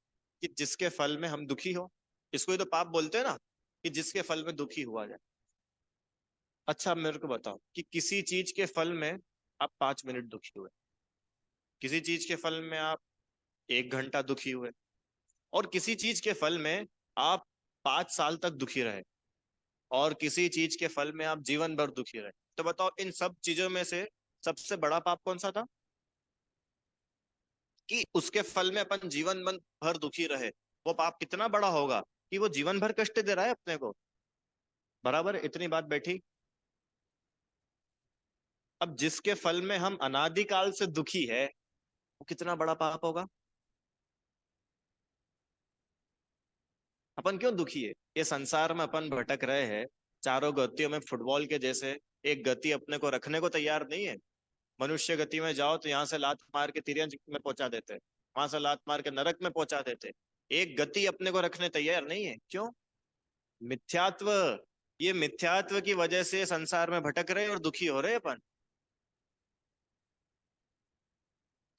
कि जिसके फल में हम दुखी हो, इसको ही तो पाप बोलते हैं ना, कि जिसके फल में दुखी हुआ जाए। अच्छा, अब मेरे को बताओ कि किसी चीज के फल में आप 5 मिनट दुखी हुए, किसी चीज के फल में आप 1 घंटा दुखी हुए, और किसी चीज के फल में आप 5 साल तक दुखी रहे, और किसी चीज के फल में आप जीवन भर दुखी रहे। तो बताओ, इन सब चीजों में से सबसे बड़ा पाप कौन सा था? कि उसके फल में अपन जीवन भर दुखी रहे। वो पाप कितना बड़ा होगा कि वो जीवन भर कष्ट दे रहा है अपने को। बराबर है? इतनी बात बैठी। अब जिसके फल में हम अनादिकाल से दुखी है, वो कितना बड़ा पाप होगा? अपन क्यों दुखी है? ये संसार में अपन भटक रहे हैं चारों गतियों में, फुटबॉल के जैसे। एक गति अपने को रखने को तैयार नहीं है। मनुष्य गति में जाओ तो यहाँ से लात मार के तिर्यंक में पहुंचा देते, वहां से लात मार के नरक में पहुंचा देते। एक गति अपने को रखने तैयार नहीं है। क्यों? मिथ्यात्व। ये मिथ्यात्व की वजह से संसार में भटक रहे और दुखी हो रहे अपन।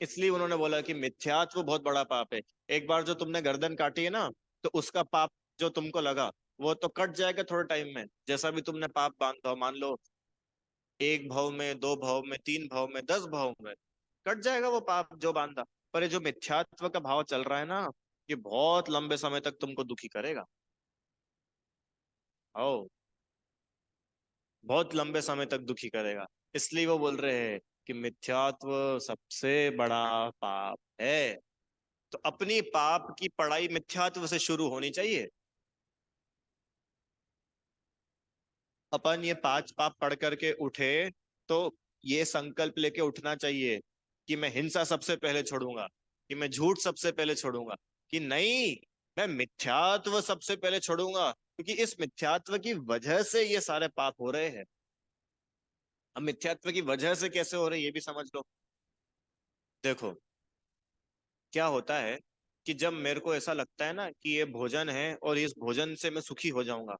इसलिए उन्होंने बोला कि मिथ्यात्व बहुत बड़ा पाप है। एक बार जो तुमने गर्दन काटी है ना, तो उसका पाप जो तुमको लगा, वो तो कट जाएगा थोड़े टाइम में। जैसा भी तुमने पाप बांधा हो, मान लो एक भाव में, दो भाव में, तीन भाव में, 10 भाव में, कट जाएगा वो पाप जो बांधा। पर ये जो मिथ्यात्व का भाव चल रहा है ना, ये बहुत लंबे समय तक तुमको दुखी करेगा। ओ, बहुत लंबे समय तक दुखी करेगा। इसलिए वो बोल रहे हैं कि मिथ्यात्व सबसे बड़ा पाप है। तो अपनी पाप की पढ़ाई मिथ्यात्व से शुरू होनी चाहिए। अपन ये 5 पाप पढ़ करके उठे तो ये संकल्प लेके उठना चाहिए कि मैं हिंसा सबसे पहले छोड़ूंगा, कि मैं झूठ सबसे पहले छोड़ूंगा, कि नहीं, मैं मिथ्यात्व सबसे पहले छोड़ूंगा, क्योंकि इस मिथ्यात्व की वजह से ये सारे पाप हो रहे हैं। अब मिथ्यात्व की वजह से कैसे हो रहे हैं ये भी समझ लो। देखो, क्या होता है कि जब मेरे को ऐसा लगता है ना कि ये भोजन है और इस भोजन से मैं सुखी हो जाऊंगा,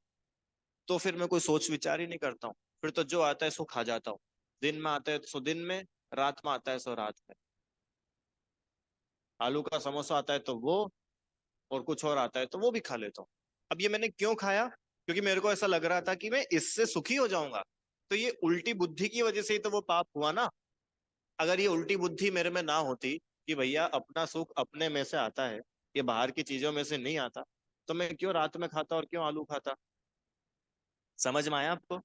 तो फिर मैं कोई सोच विचार ही नहीं करता हूँ। फिर तो जो आता है सो खा जाता हूँ। दिन में आता है सो दिन में, रात में आता है सो रात में। आलू का समोसा आता है तो वो, और कुछ और आता है तो वो भी खा लेता हूँ। अब ये मैंने क्यों खाया? क्योंकि मेरे को ऐसा लग रहा था कि मैं इससे सुखी हो जाऊंगा। तो ये उल्टी बुद्धि की वजह से ही तो वो पाप हुआ ना। अगर ये उल्टी बुद्धि मेरे में ना होती कि भैया अपना सुख अपने में से आता है, ये बाहर की चीजों में से नहीं आता, तो मैं क्यों रात में खाता और क्यों आलू खाता? समझ में आया आपको?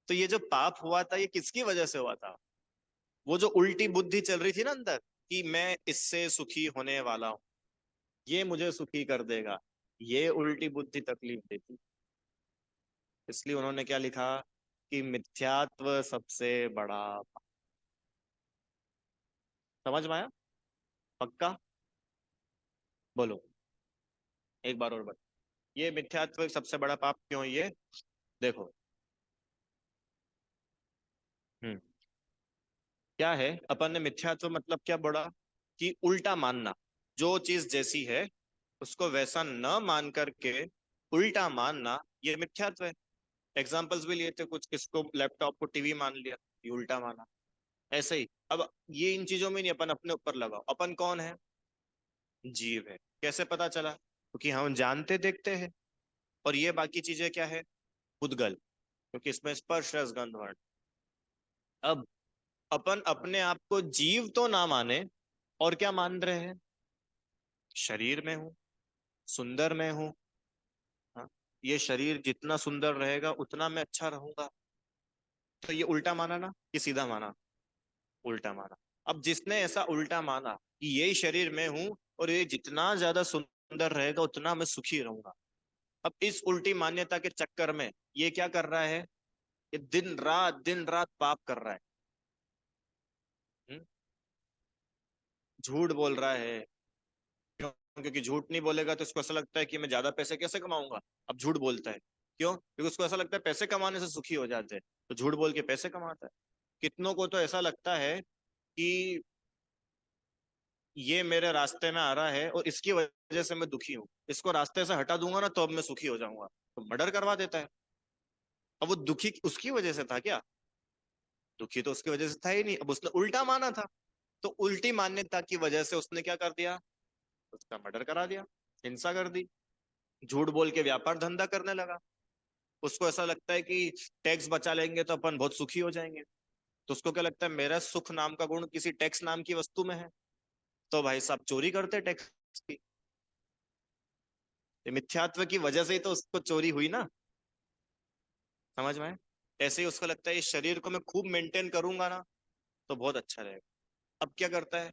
तो ये जो पाप हुआ था ये किसकी वजह से हुआ था? वो जो उल्टी बुद्धि चल रही थी ना अंदर, कि मैं इससे सुखी होने वाला हूं, ये मुझे सुखी कर देगा, ये उल्टी बुद्धि तकलीफ देती। इसलिए उन्होंने क्या लिखा कि मिथ्यात्व सबसे बड़ा। समझ में आया? पक्का? बोलो एक बार और बता। ये मिथ्यात्व सबसे बड़ा पाप क्यों है ये? देखो, हम्म क्या है, अपन ने मिथ्यात्व मतलब क्या बोला? कि उल्टा मानना। जो चीज जैसी है उसको वैसा न मान करके उल्टा मानना, ये मिथ्यात्व है। एग्जाम्पल्स भी लिए थे कुछ, किसको लैपटॉप को टीवी मान लिया, ये उल्टा माना। ऐसे ही अब ये इन चीजों में नहीं, अपन अपने ऊपर लगाओ। अपन कौन है? जीव है। कैसे पता चला? क्योंकि हम जानते देखते हैं। और ये बाकी चीजें क्या है? उद्गल, क्योंकि इसमें स्पर्श रस गंध वर्ण। अब अपन अपने आप को जीव तो ना माने, और क्या मान रहे हैं? शरीर में हूं, सुंदर में हूं। हाँ, ये शरीर जितना सुंदर रहेगा उतना मैं अच्छा रहूंगा। तो ये उल्टा माना ना कि सीधा माना? उल्टा माना। अब जिसने ऐसा उल्टा माना कि यही शरीर में हूं और ये जितना ज्यादा सुंदर रहेगा उतना मैं सुखी रहूंगा, अब इस उल्टी मान्यता के चक्कर में ये क्या कर रहा है? ये दिन रात पाप कर रहा है। हम्म? झूठ बोल रहा है। क्यों? क्योंकि झूठ नहीं बोलेगा तो उसको ऐसा लगता है कि मैं ज्यादा पैसे कैसे कमाऊंगा। अब झूठ बोलता है। क्यों? क्योंकि उसको ऐसा लगता है पैसे कमाने से सुखी हो जाते हैं, तो झूठ बोल के पैसे कमाता है। कितनों को तो ऐसा लगता है कि ये मेरे रास्ते में आ रहा है और इसकी वजह से मैं दुखी हूँ, इसको रास्ते से हटा दूंगा ना तो अब मैं सुखी हो जाऊंगा, तो मर्डर करवा देता है। अब वो दुखी उसकी वजह से था क्या? दुखी तो उसकी वजह से था ही नहीं, अब उसने उल्टा माना था। तो उल्टी मान्यता की वजह से उसने क्या कर दिया? उसका मर्डर करा दिया, हिंसा कर दी। झूठ बोल के व्यापार धंधा करने लगा। उसको ऐसा लगता है कि टैक्स बचा लेंगे तो अपन बहुत सुखी हो जाएंगे। तो उसको क्या लगता है, मेरा सुख नाम का गुण किसी टैक्स नाम की वस्तु में है। तो भाई साहब चोरी करते टैक्स की। ये मिथ्यात्व की वजह से ही तो उसको चोरी हुई ना। समझ में आए? ऐसे ही उसको लगता है इस शरीर को मैं खूब मेंटेन करूंगा ना तो बहुत अच्छा रहेगा। अब क्या करता है?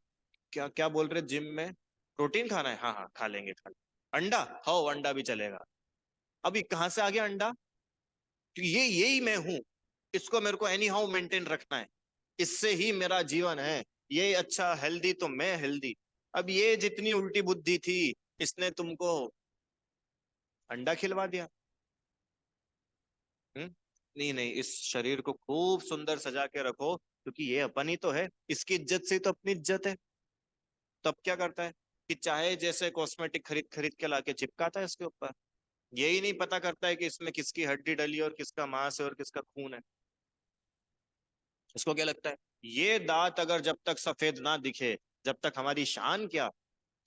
क्या क्या बोल रहे जिम में? प्रोटीन खाना है, हाँ हाँ खा लेंगे खा लेंगे। अंडा, हाँ अंडा भी चलेगा। अभी कहाँ से आ गया अंडा? क्योंकि ये यही मैं हूं, इसको मेरे को एनी हाउ मेंटेन रखना है, इससे ही मेरा जीवन है। ये अच्छा हेल्दी तो मैं हेल्दी। अब ये जितनी उल्टी बुद्धि थी, इसने तुमको अंडा खिलवा दिया। नहीं नहीं, इस शरीर को खूब सुंदर सजा के रखो, क्योंकि ये अपन ही तो है, इसकी इज्जत से ही तो अपनी इज्जत है। तब क्या करता है कि चाहे जैसे कॉस्मेटिक खरीद खरीद के लाके चिपकाता है इसके ऊपर। यही नहीं पता करता है कि इसमें किसकी हड्डी डली है और किसका मांस है और किसका खून है। इसको क्या लगता है, ये दांत अगर जब तक सफेद ना दिखे, जब तक हमारी शान क्या,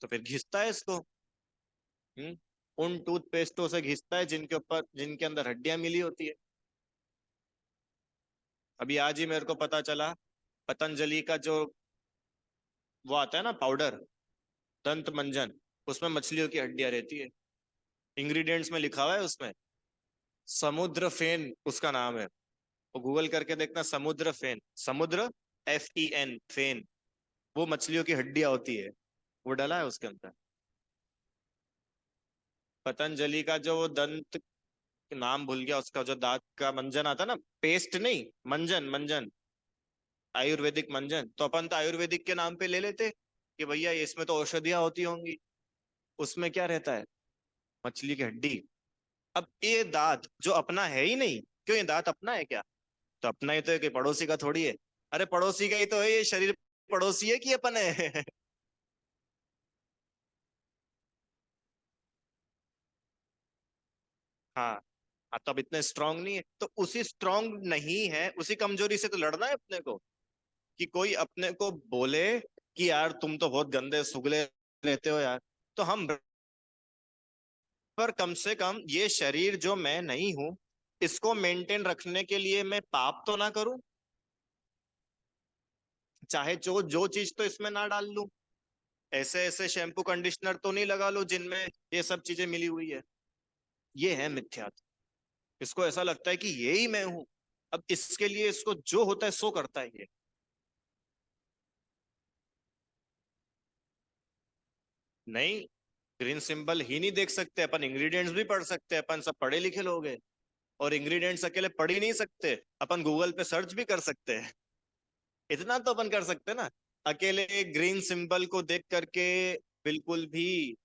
तो फिर घिसता है इसको। हम्म उन टूथपेस्टों से घिसता है जिनके अंदर हड्डियां मिली होती है। अभी आज ही मेरे को पता चला, पतंजलि का जो वो आता है ना पाउडर, दंत मंजन, उसमें मछलियों की हड्डियां रहती है। इंग्रेडिएंट्स में लिखा हुआ है उसमें, समुद्र फेन उसका नाम है। वो गूगल करके देखना, समुद्र फेन, समुद्र, FEN, फेन, वो मछलियों की हड्डियां होती है, वो डला है उसके अंदर। पतंजलि का जो वो दंत, नाम भूल गया उसका, जो दांत का मंजन आता है ना, पेस्ट नहीं, मंजन, मंजन, आयुर्वेदिक मंजन, तो अपन तो आयुर्वेदिक के नाम पे ले लेते कि भैया इसमें तो औषधियां होती होंगी। उसमें क्या रहता है? मछली की हड्डी। अब ये दांत जो अपना है ही नहीं, क्यों, ये दांत अपना है क्या? तो अपना ही तो है, कि पड़ोसी का थोड़ी है। अरे पड़ोसी का ही तो है ये शरीर, पड़ोसी है कि अपन है? हाँ। हाँ, तब इतने स्ट्रांग नहीं है, तो उसी स्ट्रांग नहीं है, उसी कमजोरी से तो लड़ना है अपने को। कि कोई अपने को बोले कि यार तुम तो बहुत गंदे सुगले रहते हो यार, तो हम, पर कम से कम ये शरीर जो मैं नहीं हूं, इसको मेंटेन रखने के लिए मैं पाप तो ना करूं। चाहे जो जो चीज तो इसमें ना डाल लूं, ऐसे ऐसे शैम्पू कंडीशनर तो नहीं लगा लो जिनमें ये सब चीजें मिली हुई है। ये है मिथ्यात्व। इसको ऐसा लगता है कि ये ही मैं हूं। अब इसके लिए इसको जो होता है सो करता है ये। नहीं, ग्रीन सिंबल ही नहीं देख सकते अपन, इंग्रेडिएंट्स भी पढ़ सकते हैं, अपन सब पढ़े लिखे लोग हैं। और इंग्रेडिएंट्स अकेले पढ़ ही नहीं सकते, अपन गूगल पे सर्च भी कर सकते हैं। इतना तो अपन कर सकते हैं ना। अकेले ग्रीन सिंबल को देख करके बिल्कुल भी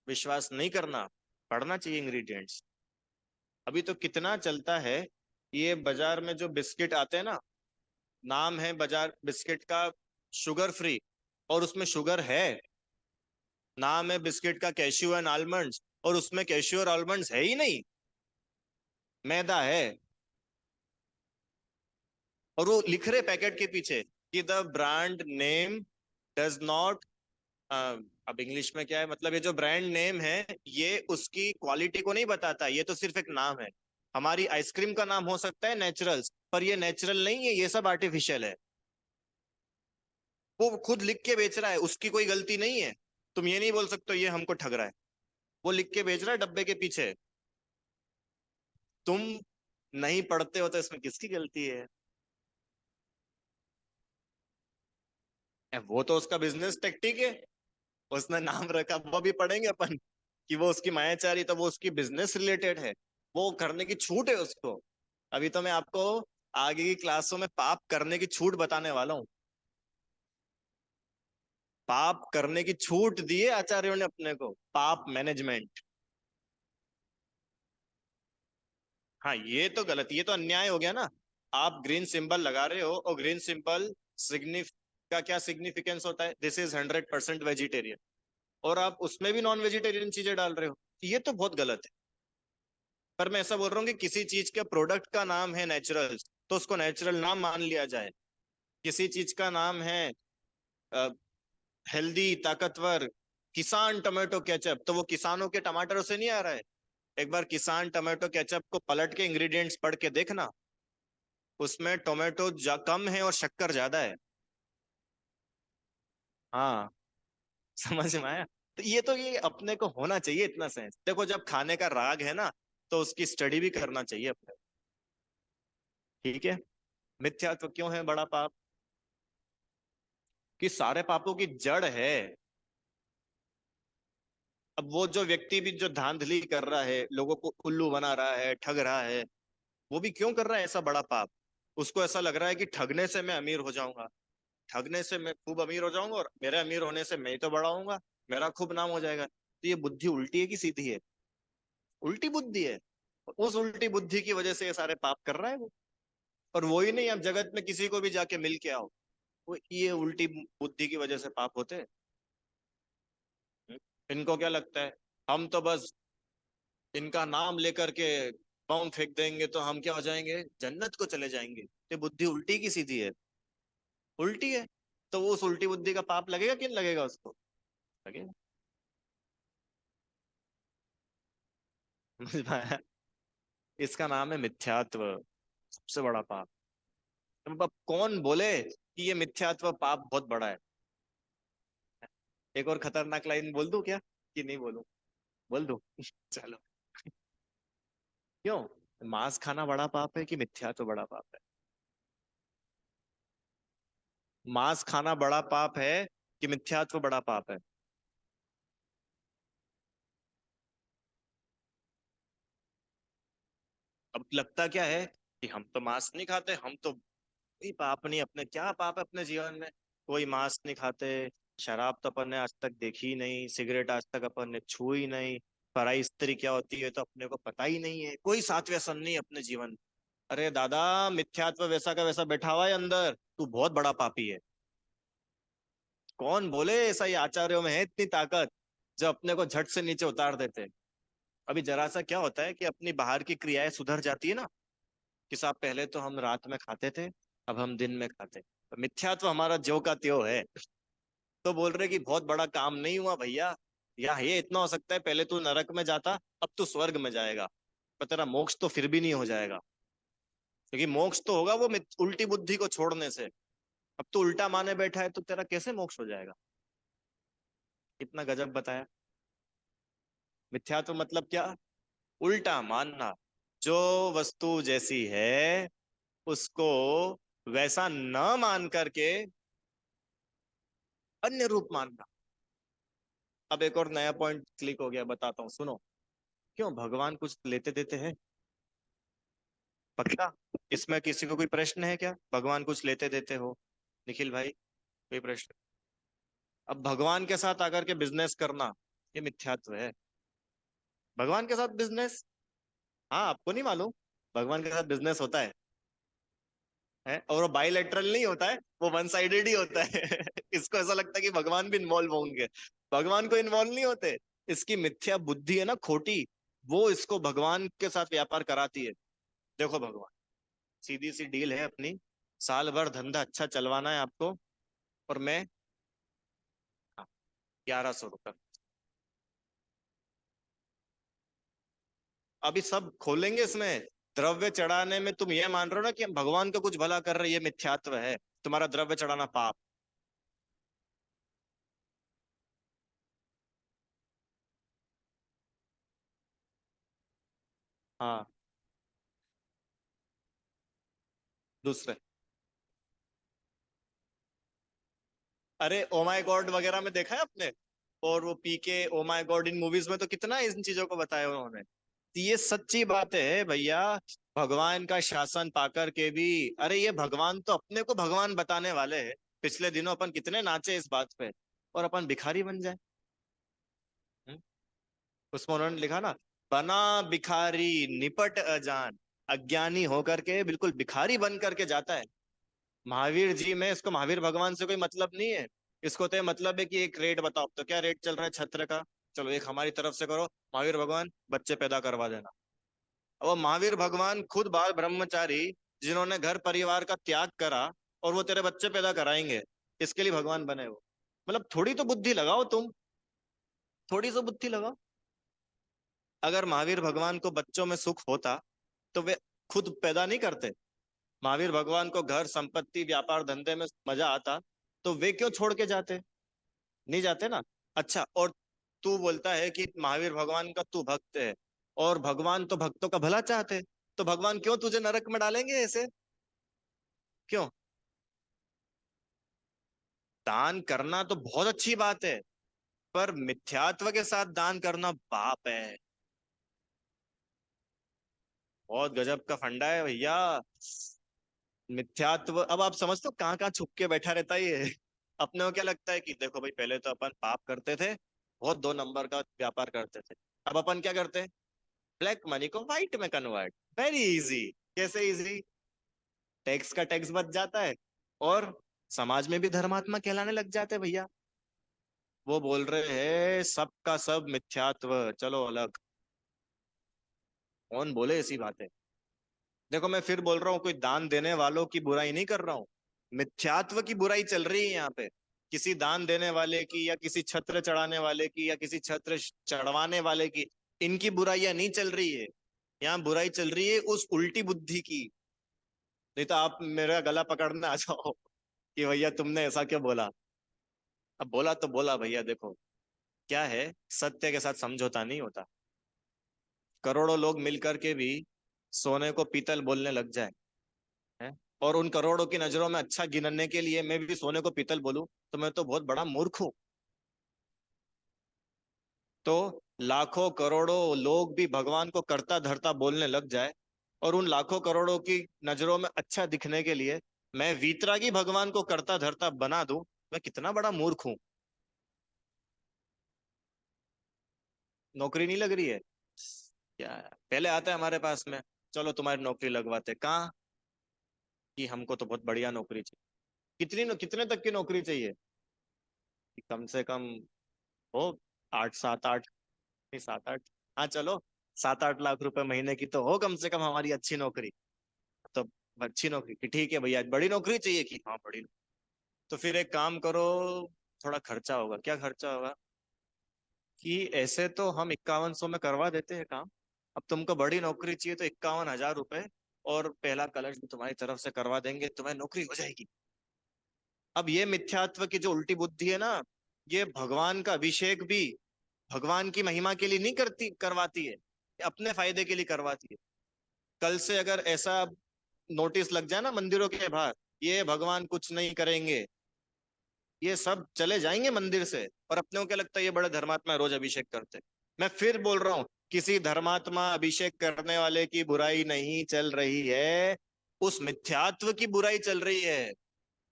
विश्वास नहीं करना, पढ़ना चाहिए इंग्रेडिएंट्स। अभी तो कितना चलता है, ये बाजार में जो बिस्किट आते हैं ना, नाम है बाजार बिस्किट का शुगर फ्री, और उसमें शुगर है। नाम है बिस्किट का कैश्यू एंड आलमंड्स, और उसमें कैश्यू और आलमंड्स है ही नहीं, मैदा है। और वो लिख रहे पैकेट के पीछे कि the brand name does not, अब इंग्लिश में क्या है, मतलब ये जो ब्रांड नेम है, ये उसकी क्वालिटी को नहीं बताता, ये तो सिर्फ एक नाम है। हमारी आइसक्रीम का नाम हो सकता है नेचुरल्स, पर ये नेचुरल नहीं है, ये सब आर्टिफिशियल है। वो खुद लिख के बेच रहा है, उसकी कोई गलती नहीं है। तुम ये नहीं बोल सकते ये हमको ठग रहा है। वो लिख के बेच रहा है डब्बे के पीछे। तुम नहीं पढ़ते हो तो इसमें किसकी गलती है? वो तो उसका बिजनेस टेक्टिक है, उसने नाम रखा, वो भी पढ़ेंगे अपन कि वो उसकी मायाचारी, तो वो उसकी बिजनेस रिलेटेड है, वो करने की छूट है उसको। अभी तो मैं आपको आगे की क्लासों में पाप करने की छूट बताने वाला हूँ। पाप करने की छूट दी है आचार्यों ने अपने को, पाप मैनेजमेंट। हाँ, ये तो गलत, ये तो अन्याय हो गया ना। आप ग्रीन सिंबल लगा रहे हो, और ग्रीन सिंबल सिग्निफ का क्या सिग्निफिकेंस होता है, दिस इज 100% वेजिटेरियन, और आप उसमें भी नॉन वेजिटेरियन चीजें डाल रहे हो, ये तो बहुत गलत है। पर मैं ऐसा बोल रहा हूँ कि किसी चीज के प्रोडक्ट का नाम है नेचुरल, तो उसको नेचुरल नाम मान लिया जाए। किसी चीज का नाम है हेल्दी, ताकतवर, किसान टोमेटो केचप, तो वो किसानों के टमाटरों से नहीं आ रहा है। एक बार किसान टोमेटो केचप को पलट के इंग्रेडिएंट्स पढ़ के देखना, उसमें टोमेटो कम है और शक्कर ज्यादा है। हाँ, समझ में आया? तो ये अपने को होना चाहिए इतना सेंस, देखो जब खाने का राग है ना, तो उसकी स्टडी भी करना चाहिए अपने। ठीक है। मिथ्यात्व क्यों है बड़ा पाप? कि सारे पापों की जड़ है। अब वो जो व्यक्ति भी जो धांधली कर रहा है, लोगों को उल्लू बना रहा है, ठग रहा है, वो भी क्यों कर रहा है ऐसा बड़ा पाप? उसको ऐसा लग रहा है कि ठगने से मैं अमीर हो जाऊंगा, ठगने से मैं खूब अमीर हो जाऊंगा, और मेरे अमीर होने से मैं ही तो बड़ा होऊंगा, मेरा खूब नाम हो जाएगा। तो ये बुद्धि उल्टी है कि सीधी है? उल्टी बुद्धि है। उस उल्टी बुद्धि की वजह से ये सारे पाप कर रहा है वो। और वो ही नहीं, अब जगत में किसी को भी जाके मिल के आओ, वो ये उल्टी बुद्धि की वजह से पाप होते हैं। इनको क्या लगता है, हम तो बस इनका नाम लेकर के बम फेंक देंगे तो हम क्या हो जाएंगे, जन्नत को चले जाएंगे। ये बुद्धि उल्टी की सीधी है, उल्टी है। तो वो उस उल्टी बुद्धि का पाप लगेगा कि नहीं लगेगा उसको? लगेगा। समझ में आया? इसका नाम है मिथ्यात्व, सबसे बड़ा पाप। अब कौन बोले कि ये मिथ्यात्व पाप बहुत बड़ा है? एक और खतरनाक लाइन बोल दूं क्या, कि नहीं बोलूं? बोल दूं? चलो। क्यों? मांस खाना बड़ा पाप है कि मिथ्यात्व बड़ा पाप है? मांस खाना बड़ा पाप है कि मिथ्यात्व बड़ा पाप है? अब लगता क्या है कि हम तो मांस नहीं खाते, हम तो कोई पाप नहीं, अपने क्या पाप है अपने जीवन में? कोई मांस नहीं खाते, शराब तो अपन ने आज तक देखी ही नहीं, सिगरेट आज तक अपन ने छू ही नहीं, पराई स्त्री क्या होती है तो अपने को पता ही नहीं है, कोई सात व्यसन नहीं अपने जीवन में। अरे दादा, मिथ्यात्व वैसा का वैसा बैठा हुआ है अंदर, तू बहुत बड़ा पापी है। कौन बोले ऐसा? ये आचार्यों में है इतनी ताकत जो अपने को झट से नीचे उतार देते हैं। अभी जरा सा क्या होता है कि अपनी बाहर की क्रियाएं सुधर जाती है ना, कि साहब पहले तो हम रात में खाते थे, अब हम दिन में खाते हैं। तो मिथ्यात्व हमारा ज्यो का त्यों है। तो बोल रहे कि बहुत बड़ा काम नहीं हुआ भैया, या ये इतना हो सकता है, पहले तू नरक में जाता, अब तू स्वर्ग में जाएगा, पर तेरा मोक्ष तो फिर भी नहीं हो जाएगा। क्योंकि मोक्ष तो होगा वो उल्टी बुद्धि को छोड़ने से। अब तू उल्टा माने बैठा है तो तेरा कैसे मोक्ष हो जाएगा? कितना गजब बताया। मिथ्यात्व मतलब क्या? उल्टा मानना। जो वस्तु जैसी है उसको वैसा न मान करके अन्य रूप मानना। अब एक और नया पॉइंट क्लिक हो गया, बताता हूँ सुनो। क्यों भगवान कुछ लेते देते हैं? पक्का? इसमें किसी को कोई प्रश्न है क्या, भगवान कुछ लेते देते हो? निखिल भाई, कोई प्रश्न? अब भगवान के साथ आकर के बिजनेस करना, ये मिथ्यात्व है। भगवान के साथ बिजनेस? हाँ, आपको नहीं मालूम? भगवान के साथ बिजनेस होता है, और वो बाइलेटरल नहीं होता है, वो वन साइडेड ही होता है। इसको ऐसा लगता है कि भगवान भी इन्वॉल्व होंगे। भगवान को इन्वॉल्व नहीं होते। इसकी मिथ्या बुद्धि है ना खोटी, वो इसको भगवान के साथ व्यापार कराती है। देखो भगवान, सीधी सी डील है अपनी, साल भर धंधा अच्छा चलवाना है आपको, और मैं 1100 रुपये। अभी सब खोलेंगे इसमें। द्रव्य चढ़ाने में तुम ये मान रहे हो ना कि हम भगवान का कुछ भला कर रहे हैं, ये मिथ्यात्व है, तुम्हारा द्रव्य चढ़ाना पाप। हाँ, दूसरे। अरे ओ माय गॉड वगैरह में देखा है आपने? और वो पीके ओ माय गॉड इन मूवीज में तो कितना इन चीजों को बताया उन्होंने। तो ये सच्ची बात है भैया। भगवान का शासन पाकर के भी, अरे ये भगवान तो अपने को भगवान बताने वाले हैं। पिछले दिनों अपन कितने नाचे इस बात पे, और अपन भिखारी बन जाए। हम्म? उसमें उन्होंने लिखा ना, बना भिखारी निपट अजान, अज्ञानी होकर के बिल्कुल भिखारी बन करके जाता है। महावीर जी में इसको महावीर भगवान से कोई मतलब नहीं है। इसको तो ये मतलब है कि एक रेट बताओ, तो क्या रेट चल रहा है छत्र का? चलो एक हमारी तरफ से करो, महावीर भगवान बच्चे पैदा करवा देना। अब वो महावीर भगवान खुद बाल ब्रह्मचारी, जिन्होंने घर परिवार का त्याग करा, और वो तेरे बच्चे पैदा कराएंगे, इसके लिए भगवान बने वो? मतलब थोड़ी तो बुद्धि लगाओ तुम, थोड़ी सी बुद्धि लगाओ। अगर महावीर भगवान को बच्चों में सुख होता तो वे खुद पैदा नहीं करते। महावीर भगवान को घर संपत्ति व्यापार धंधे में मजा आता तो वे क्यों छोड़ के जाते? नहीं जाते ना। अच्छा, और तू बोलता है कि महावीर भगवान का तू भक्त है, और भगवान तो भक्तों का भला चाहते, तो भगवान क्यों तुझे नरक में डालेंगे ऐसे? क्यों? दान करना तो बहुत अच्छी बात है, पर मिथ्यात्व के साथ दान करना पाप है। बहुत गजब का फंडा है भैया। मिथ्यात्व अब आप समझते हो कहाँ कहाँ छुप के बैठा रहता है ये। अपने को क्या लगता है कि देखो भाई, पहले तो अपन पाप करते थे, बहुत दो नंबर का व्यापार करते थे, अब अपन क्या करते हैं? ब्लैक मनी को व्हाइट में कन्वर्ट, वेरी इजी। कैसे इजी? टैक्स का टैक्स बच जाता है, और समाज में भी धर्मात्मा कहलाने लग जाते हैं भैया। वो बोल रहे हैं सबका सब मिथ्यात्व, चलो अलग। कौन बोले ऐसी बातें? देखो मैं फिर बोल रहा हूँ, कोई दान देने वालों की बुराई नहीं कर रहा हूँ, मिथ्यात्व की बुराई चल रही है यहाँ पे। किसी दान देने वाले की, या किसी छत्र चढ़ाने वाले की, या किसी छत्र चढ़वाने वाले की, इनकी बुराइयां नहीं चल रही है, यहाँ बुराई चल रही है उस उल्टी बुद्धि की। नहीं तो आप मेरा गला पकड़ने आ जाओ कि भैया तुमने ऐसा क्यों बोला। अब बोला तो बोला भैया, देखो क्या है, सत्य के साथ समझौता नहीं होता। करोड़ों लोग मिलकर के भी सोने को पीतल बोलने लग जाए, है, और उन करोड़ों की नजरों में अच्छा गिनने के लिए मैं भी सोने को पीतल बोलूं, तो मैं तो बहुत बड़ा मूर्ख हूं। तो लाखों करोड़ों लोग भी भगवान को करता धरता बोलने लग जाए, और उन लाखों करोड़ों की नजरों में अच्छा दिखने के लिए मैं वीतरागी भगवान को करता धरता बना दूं, मैं कितना बड़ा मूर्ख हूं। नौकरी नहीं लग रही है, क्या पहले आता है हमारे पास में, चलो तुम्हारी नौकरी लगवाते, कहाँ कि हमको तो बहुत बढ़िया नौकरी चाहिए। कितने तक की नौकरी चाहिए कि कम से कम हो 8 7 8, नहीं 7 8, हाँ चलो 7 8 लाख रुपए महीने की तो हो कम से कम हमारी अच्छी नौकरी। तो अच्छी नौकरी की ठीक है भैया, बड़ी नौकरी चाहिए कि हाँ बड़ी। तो फिर एक काम करो, थोड़ा खर्चा होगा। क्या खर्चा होगा कि ऐसे तो हम 5100 में करवा देते हैं काम, अब तुमको बड़ी नौकरी चाहिए तो 51,000 रुपए और पहला कलश भी तुम्हारी तरफ से करवा देंगे, तुम्हारी नौकरी हो जाएगी। अब ये मिथ्यात्व की जो उल्टी बुद्धि है ना, ये भगवान का अभिषेक भी भगवान की महिमा के लिए नहीं करती, करवाती है, ये अपने फायदे के लिए करवाती है। कल से अगर ऐसा नोटिस लग जाए ना मंदिरों के बाहर, ये भगवान कुछ नहीं करेंगे, ये सब चले जाएंगे मंदिर से, और अपने को क्या लगता है ये बड़े धर्मात्मा रोज अभिषेक करते। मैं फिर बोल रहा हूँ, किसी धर्मात्मा अभिषेक करने वाले की बुराई नहीं चल रही है, उस मिथ्यात्व की बुराई चल रही है।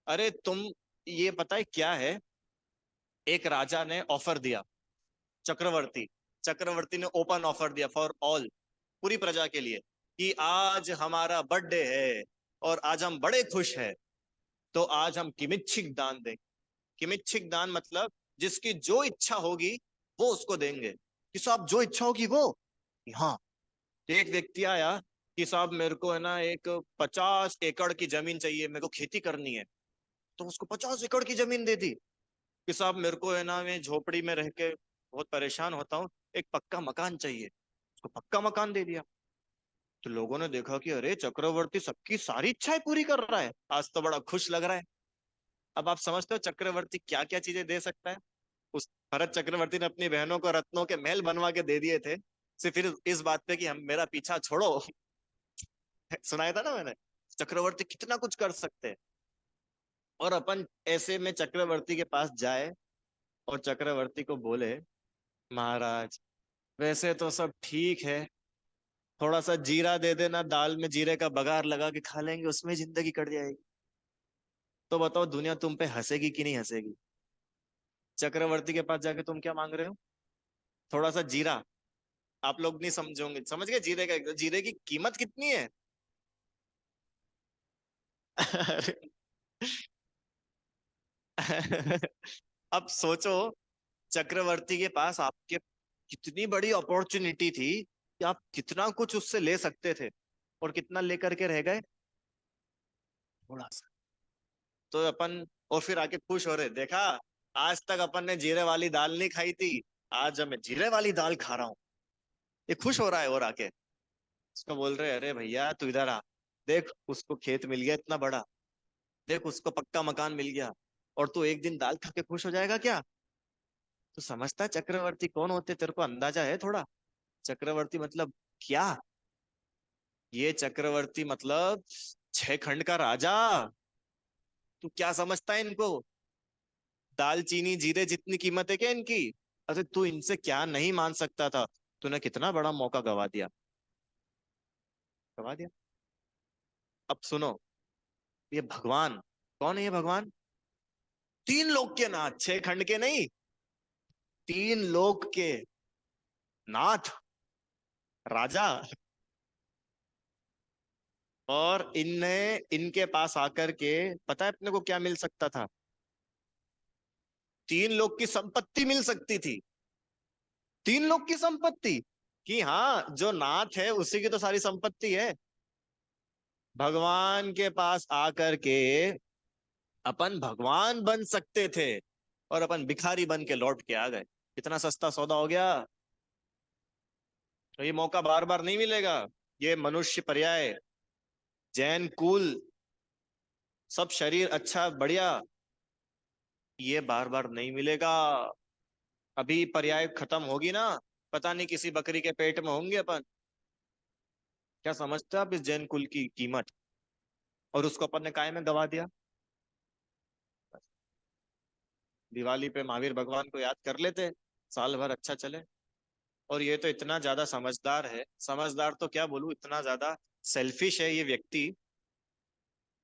अरे तुम, ये पता है क्या है, एक राजा ने ऑफर दिया, चक्रवर्ती चक्रवर्ती ने ओपन ऑफर दिया फॉर ऑल, पूरी प्रजा के लिए, कि आज हमारा बर्थडे है और आज हम बड़े खुश हैं, तो आज हम किमिच्छिक दान देंगे। किमिच्छिक दान मतलब जिसकी जो इच्छा होगी वो उसको देंगे, कि साहब जो इच्छा होगी वो। हाँ, एक व्यक्ति आया कि साहब मेरे को है ना एक 50 एकड़ की जमीन चाहिए, मेरे को खेती करनी है, तो उसको 50 एकड़ की जमीन दे दी। कि साहब मेरे को है ना मैं झोपड़ी में रह के बहुत परेशान होता हूँ, एक पक्का मकान चाहिए, उसको पक्का मकान दे दिया। तो लोगों ने देखा कि अरे चक्रवर्ती सबकी सारी इच्छाएं पूरी कर रहा है, आज तो बड़ा खुश लग रहा है। अब आप समझते हो चक्रवर्ती क्या क्या चीजें दे सकता है। उस भरत चक्रवर्ती ने अपनी बहनों को रत्नों के महल बनवा के दे दिए थे, सिर्फ फिर इस बात पे कि हम मेरा पीछा छोड़ो। सुनाया था ना मैंने, चक्रवर्ती कितना कुछ कर सकते हैं। और अपन ऐसे में चक्रवर्ती के पास जाए और चक्रवर्ती को बोले, महाराज वैसे तो सब ठीक है, थोड़ा सा जीरा दे देना, दाल में जीरे का बघार लगा के खा लेंगे, उसमें जिंदगी कट जाएगी। तो बताओ दुनिया तुम पे हंसेगी कि नहीं हंसेगी। चक्रवर्ती के पास जाके तुम क्या मांग रहे हो, थोड़ा सा जीरा। आप लोग नहीं समझोगे, समझ गए जीरे का, जीरे की कीमत कितनी है। अब सोचो, चक्रवर्ती के पास आपके कितनी बड़ी अपॉर्चुनिटी थी कि आप कितना कुछ उससे ले सकते थे, और कितना लेकर के रह गए, थोड़ा सा। तो अपन, और फिर आके खुश हो रहे, देखा आज तक अपन ने जीरे वाली दाल नहीं खाई थी, आज मैं जीरे वाली दाल खा रहा हूँ। ये खुश हो रहा है, और आके उसको बोल रहे, अरे भैया तू इधर आ, देख उसको खेत मिल गया इतना बड़ा, देख उसको पक्का मकान मिल गया, और तू एक दिन दाल खा के खुश हो जाएगा क्या। तू समझता है चक्रवर्ती कौन होते, तेरे को अंदाजा है थोड़ा। चक्रवर्ती मतलब क्या, ये चक्रवर्ती मतलब 6 खंड का राजा। तू क्या समझता है इनको, दालचीनी जीरे जितनी कीमत है क्या इनकी। अरे तू इनसे क्या नहीं मान सकता था, तूने कितना बड़ा मौका गवा दिया, गवा दिया। अब सुनो, ये भगवान कौन है, ये भगवान 3 लोक के नाथ, 6 खंड के नहीं, 3 लोक के नाथ, राजा। और इनने, इनके पास आकर के पता है अपने को क्या मिल सकता था, 3 लोक की संपत्ति मिल सकती थी। 3 लोक की संपत्ति, कि हाँ जो नाथ है उसी की तो सारी संपत्ति है। भगवान के पास आकर के अपन भगवान बन सकते थे, और अपन भिखारी बन के लौट के आ गए। कितना सस्ता सौदा हो गया। तो ये मौका बार बार नहीं मिलेगा। ये मनुष्य पर्याय, जैन कुल, सब शरीर अच्छा बढ़िया, ये बार बार नहीं मिलेगा। अभी पर्याय खत्म होगी ना, पता नहीं किसी बकरी के पेट में होंगे अपन। क्या समझते हो आप इस जैन कुल की कीमत? और उसको अपन ने काय में गवा दिया। दिवाली पे महावीर भगवान को याद कर लेते, साल भर अच्छा चले। और ये तो इतना ज्यादा समझदार है, समझदार तो क्या बोलूं, इतना ज्यादा सेल्फिश है ये व्यक्ति।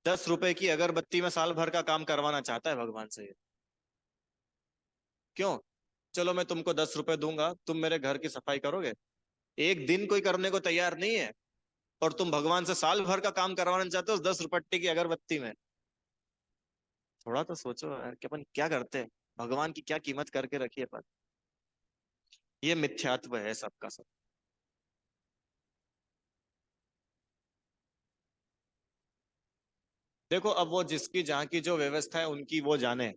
10 रुपए की अगरबत्ती में साल भर का काम करवाना चाहता है भगवान से। क्यों? चलो मैं तुमको 10 रुपए दूंगा, तुम मेरे घर की सफाई करोगे, एक दिन कोई करने को तैयार नहीं है। और तुम भगवान से साल भर का काम करवाना चाहते हो 10 रुपट्टे की अगरबत्ती में। थोड़ा तो सोचो यार कि अपन क्या करते हैं, भगवान की क्या कीमत करके रखी है अपन। ये मिथ्यात्व है सबका सब। देखो अब वो जिसकी जहाँ की जो व्यवस्था है उनकी वो जाने।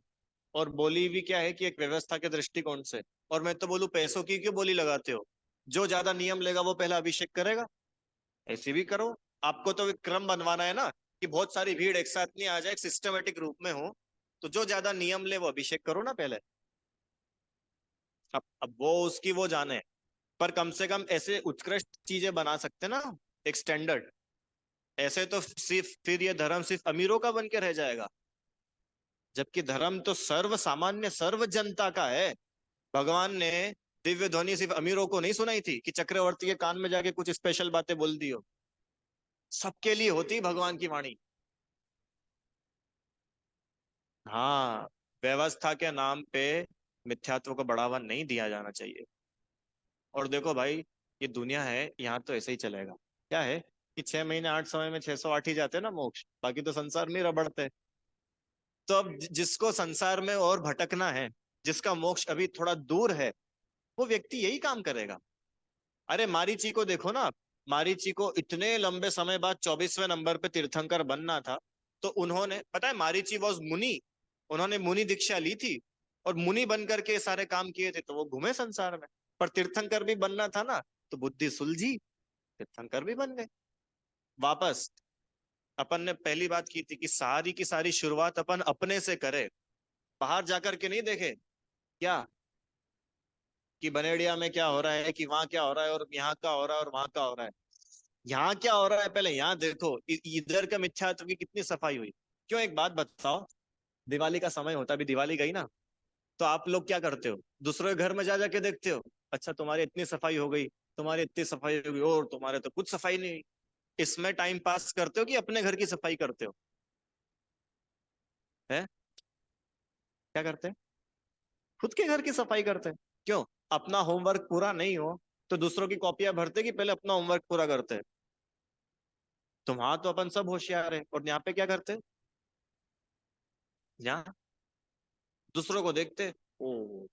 और बोली भी क्या है कि एक व्यवस्था के दृष्टिकोण से। और मैं तो बोलूं पैसों की क्यों बोली लगाते हो? जो ज्यादा नियम लेगा वो पहला अभिषेक करेगा। ऐसे भी करो। आपको तो एक क्रम बनवाना है ना, कि बहुत सारी भीड़ एक साथ नहीं आ जाए, सिस्टमेटिक रूप में हो। तो जो ज्यादा नियम ले वो अभिषेक करो ना पहले। अब वो उसकी वो जाने। पर कम से कम ऐसे उत्कृष्ट चीजें बना सकते ना, एक स्टैंडर्ड। ऐसे तो सिर्फ फिर ये धर्म सिर्फ अमीरों का बन के रह जाएगा। जबकि धर्म तो सर्व सामान्य सर्व जनता का है। भगवान ने दिव्य ध्वनि सिर्फ अमीरों को नहीं सुनाई थी कि चक्रवर्ती के कान में जाके कुछ स्पेशल बातें बोल दी हो। सबके लिए होती भगवान की वाणी। हाँ, व्यवस्था के नाम पे मिथ्यात्व को बढ़ावा नहीं दिया जाना चाहिए। और देखो भाई, ये दुनिया है, यहाँ तो ऐसे ही चलेगा। क्या है कि 6 महीने 8 समय में 608 ही जाते हैं ना मोक्ष, बाकी तो संसार में ही रबड़ते हैं। तो अब जिसको संसार में और भटकना है, जिसका मोक्ष अभी थोड़ा दूर है, वो व्यक्ति यही काम करेगा। अरे मारीची को देखो ना। मारीची को इतने लंबे समय बाद 24वें नंबर पे तीर्थंकर बनना था। तो उन्होंने, पता है, मारीची वॉज मुनि। उन्होंने मुनि दीक्षा ली थी। और मुनि बन करके ये सारे काम किए थे, तो वो घूमे संसार में। पर तीर्थंकर भी बनना था ना, तो बुद्धि सुलझी, तीर्थंकर भी बन गए। वापस अपन ने पहली बात की थी कि सारी की सारी शुरुआत अपन अपने से करें। बाहर जाकर के नहीं देखे क्या, कि बनेड़िया में क्या हो रहा है, कि वहां क्या हो रहा है, और यहाँ का हो रहा है, और वहां का हो रहा है। यहाँ क्या हो रहा है पहले यहाँ देखो, इधर का मिथ्यात्व की कितनी सफाई हुई। क्यों, एक बात बताओ। दिवाली का समय होता, अभी दिवाली गई ना, तो आप लोग क्या करते हो? दूसरों के घर में जा जाके देखते हो, अच्छा तुम्हारी इतनी सफाई हो गई, तुम्हारी इतनी सफाई हो गई, और तुम्हारे तो कुछ सफाई नहीं हुई। इसमें टाइम पास करते हो कि अपने घर की सफाई करते हो? है, क्या करते हैं? खुद के घर की सफाई करते हैं। क्यों? अपना होमवर्क पूरा नहीं हो तो दूसरों की कॉपियां भरते कि पहले अपना होमवर्क पूरा करते हैं। तो वहां तो अपन सब होशियार है, और यहाँ पे क्या करते हैं? यहाँ दूसरों को देखते, ओ,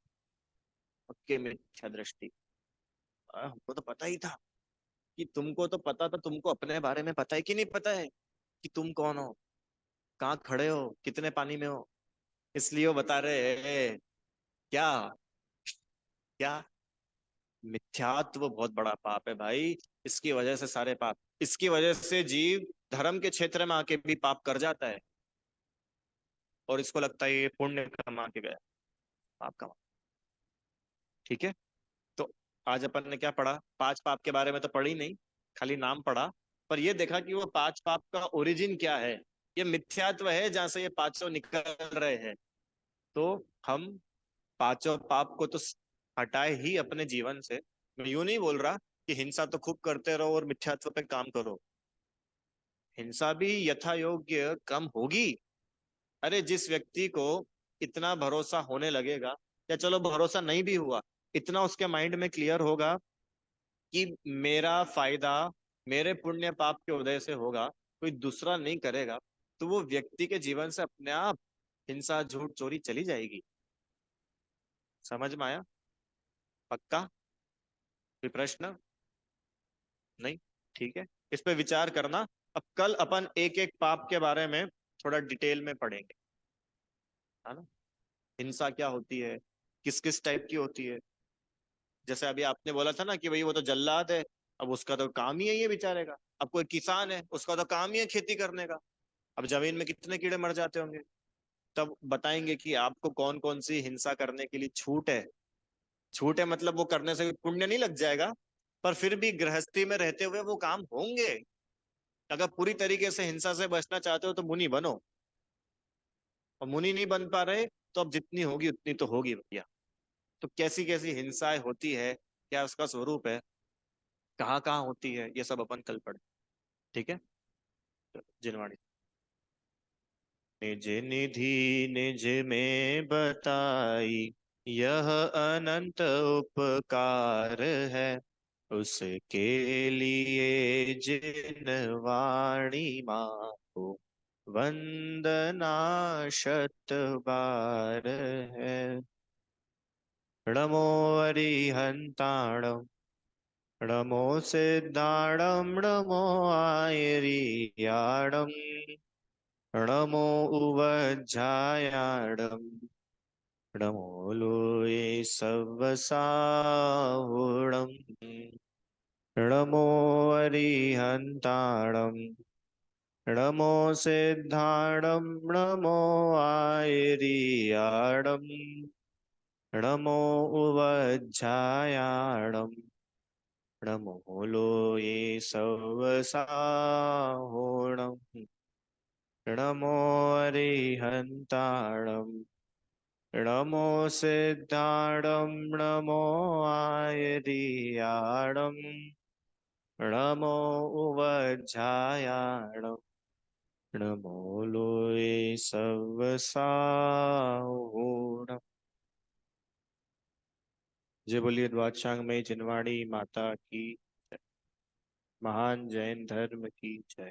पक्के मिथ्या दृष्टि। हमको तो पता ही था, कि तुमको तो पता था, तुमको अपने बारे में पता है कि नहीं पता है, कि तुम कौन हो, कहाँ खड़े हो, कितने पानी में हो। इसलिए वो बता रहे हैं। क्या? क्या? मिथ्यात्व बहुत बड़ा पाप है भाई। इसकी वजह से सारे पाप, इसकी वजह से जीव धर्म के क्षेत्र में आके भी पाप कर जाता है। और इसको लगता है ये पुण्य कमा के गया, पाप कमा। ठीक है। तो आज अपन ने क्या पढ़ा? 5 पाप के बारे में तो पढ़ी नहीं, खाली नाम पढ़ा। पर ये देखा कि वो 5 पाप का ओरिजिन क्या है। ये मिथ्यात्व है जहां से ये पांचों निकल रहे हैं। तो हम पांचों पाप को तो हटाए ही अपने जीवन से। मैं यूं नहीं बोल रहा कि हिंसा तो खूब करते रहो और मिथ्यात्व पे काम करो। हिंसा भी यथा योग्य कम होगी। अरे जिस व्यक्ति को इतना भरोसा होने लगेगा, या चलो भरोसा नहीं भी हुआ, इतना उसके माइंड में क्लियर होगा कि मेरा फायदा मेरे पुण्य पाप के उदय से होगा, कोई दूसरा नहीं करेगा। तो वो व्यक्ति के जीवन से अपने आप हिंसा झूठ चोरी चली जाएगी। समझ में आया? पक्का? कोई प्रश्न? नहीं? ठीक है, इस पे विचार करना। अब कल अपन एक एक पाप के बारे में थोड़ा डिटेल में पढ़ेंगे, है ना? हिंसा क्या होती है, किस किस टाइप की होती है, जैसे अभी आपने बोला था ना कि भाई वो तो जल्लाद है, अब उसका तो काम ही है ये बेचारे का। अब कोई किसान है, उसका तो काम ही है खेती करने का। अब जमीन में कितने कीड़े मर जाते होंगे। तब बताएंगे कि आपको कौन कौन सी हिंसा करने के लिए छूट है। छूट है मतलब वो करने से पुण्य नहीं लग जाएगा, पर फिर भी गृहस्थी में रहते हुए वो काम होंगे। अगर पूरी तरीके से हिंसा से बचना चाहते हो तो मुनि बनो, और मुनि नहीं बन पा रहे तो अब जितनी होगी उतनी तो होगी भैया। तो कैसी कैसी हिंसाएं होती है, क्या उसका स्वरूप है, कहाँ कहाँ होती है, ये सब अपन कल पढ़े। ठीक है। तो जिनवाणी। निज निधि निज में बताई, यह अनंत उपकार है। उसके लिए जिन वाणी माको वंदना शत बार है। नमो अरिहंताणम, नमो सिद्धाणम, नमो आयरियाणम, नमो उवज्झायाणम, नमो लोये सवसाहुणम, नमो अरिहंताणम, नमो सिद्धाणम, नमो आयरियाणम, नमो उवज्झायाणम, नमो लोये सवसाहुणम, नमो अरिहंताणम, नमो सिद्धाणम, नमो आयरियाणम, नमो उवज्झायाणम, नमो लोये सवसाहुणम। जय बोलिए द्वादशांग में जिनवाणी माता की जय। महान जैन धर्म की जय।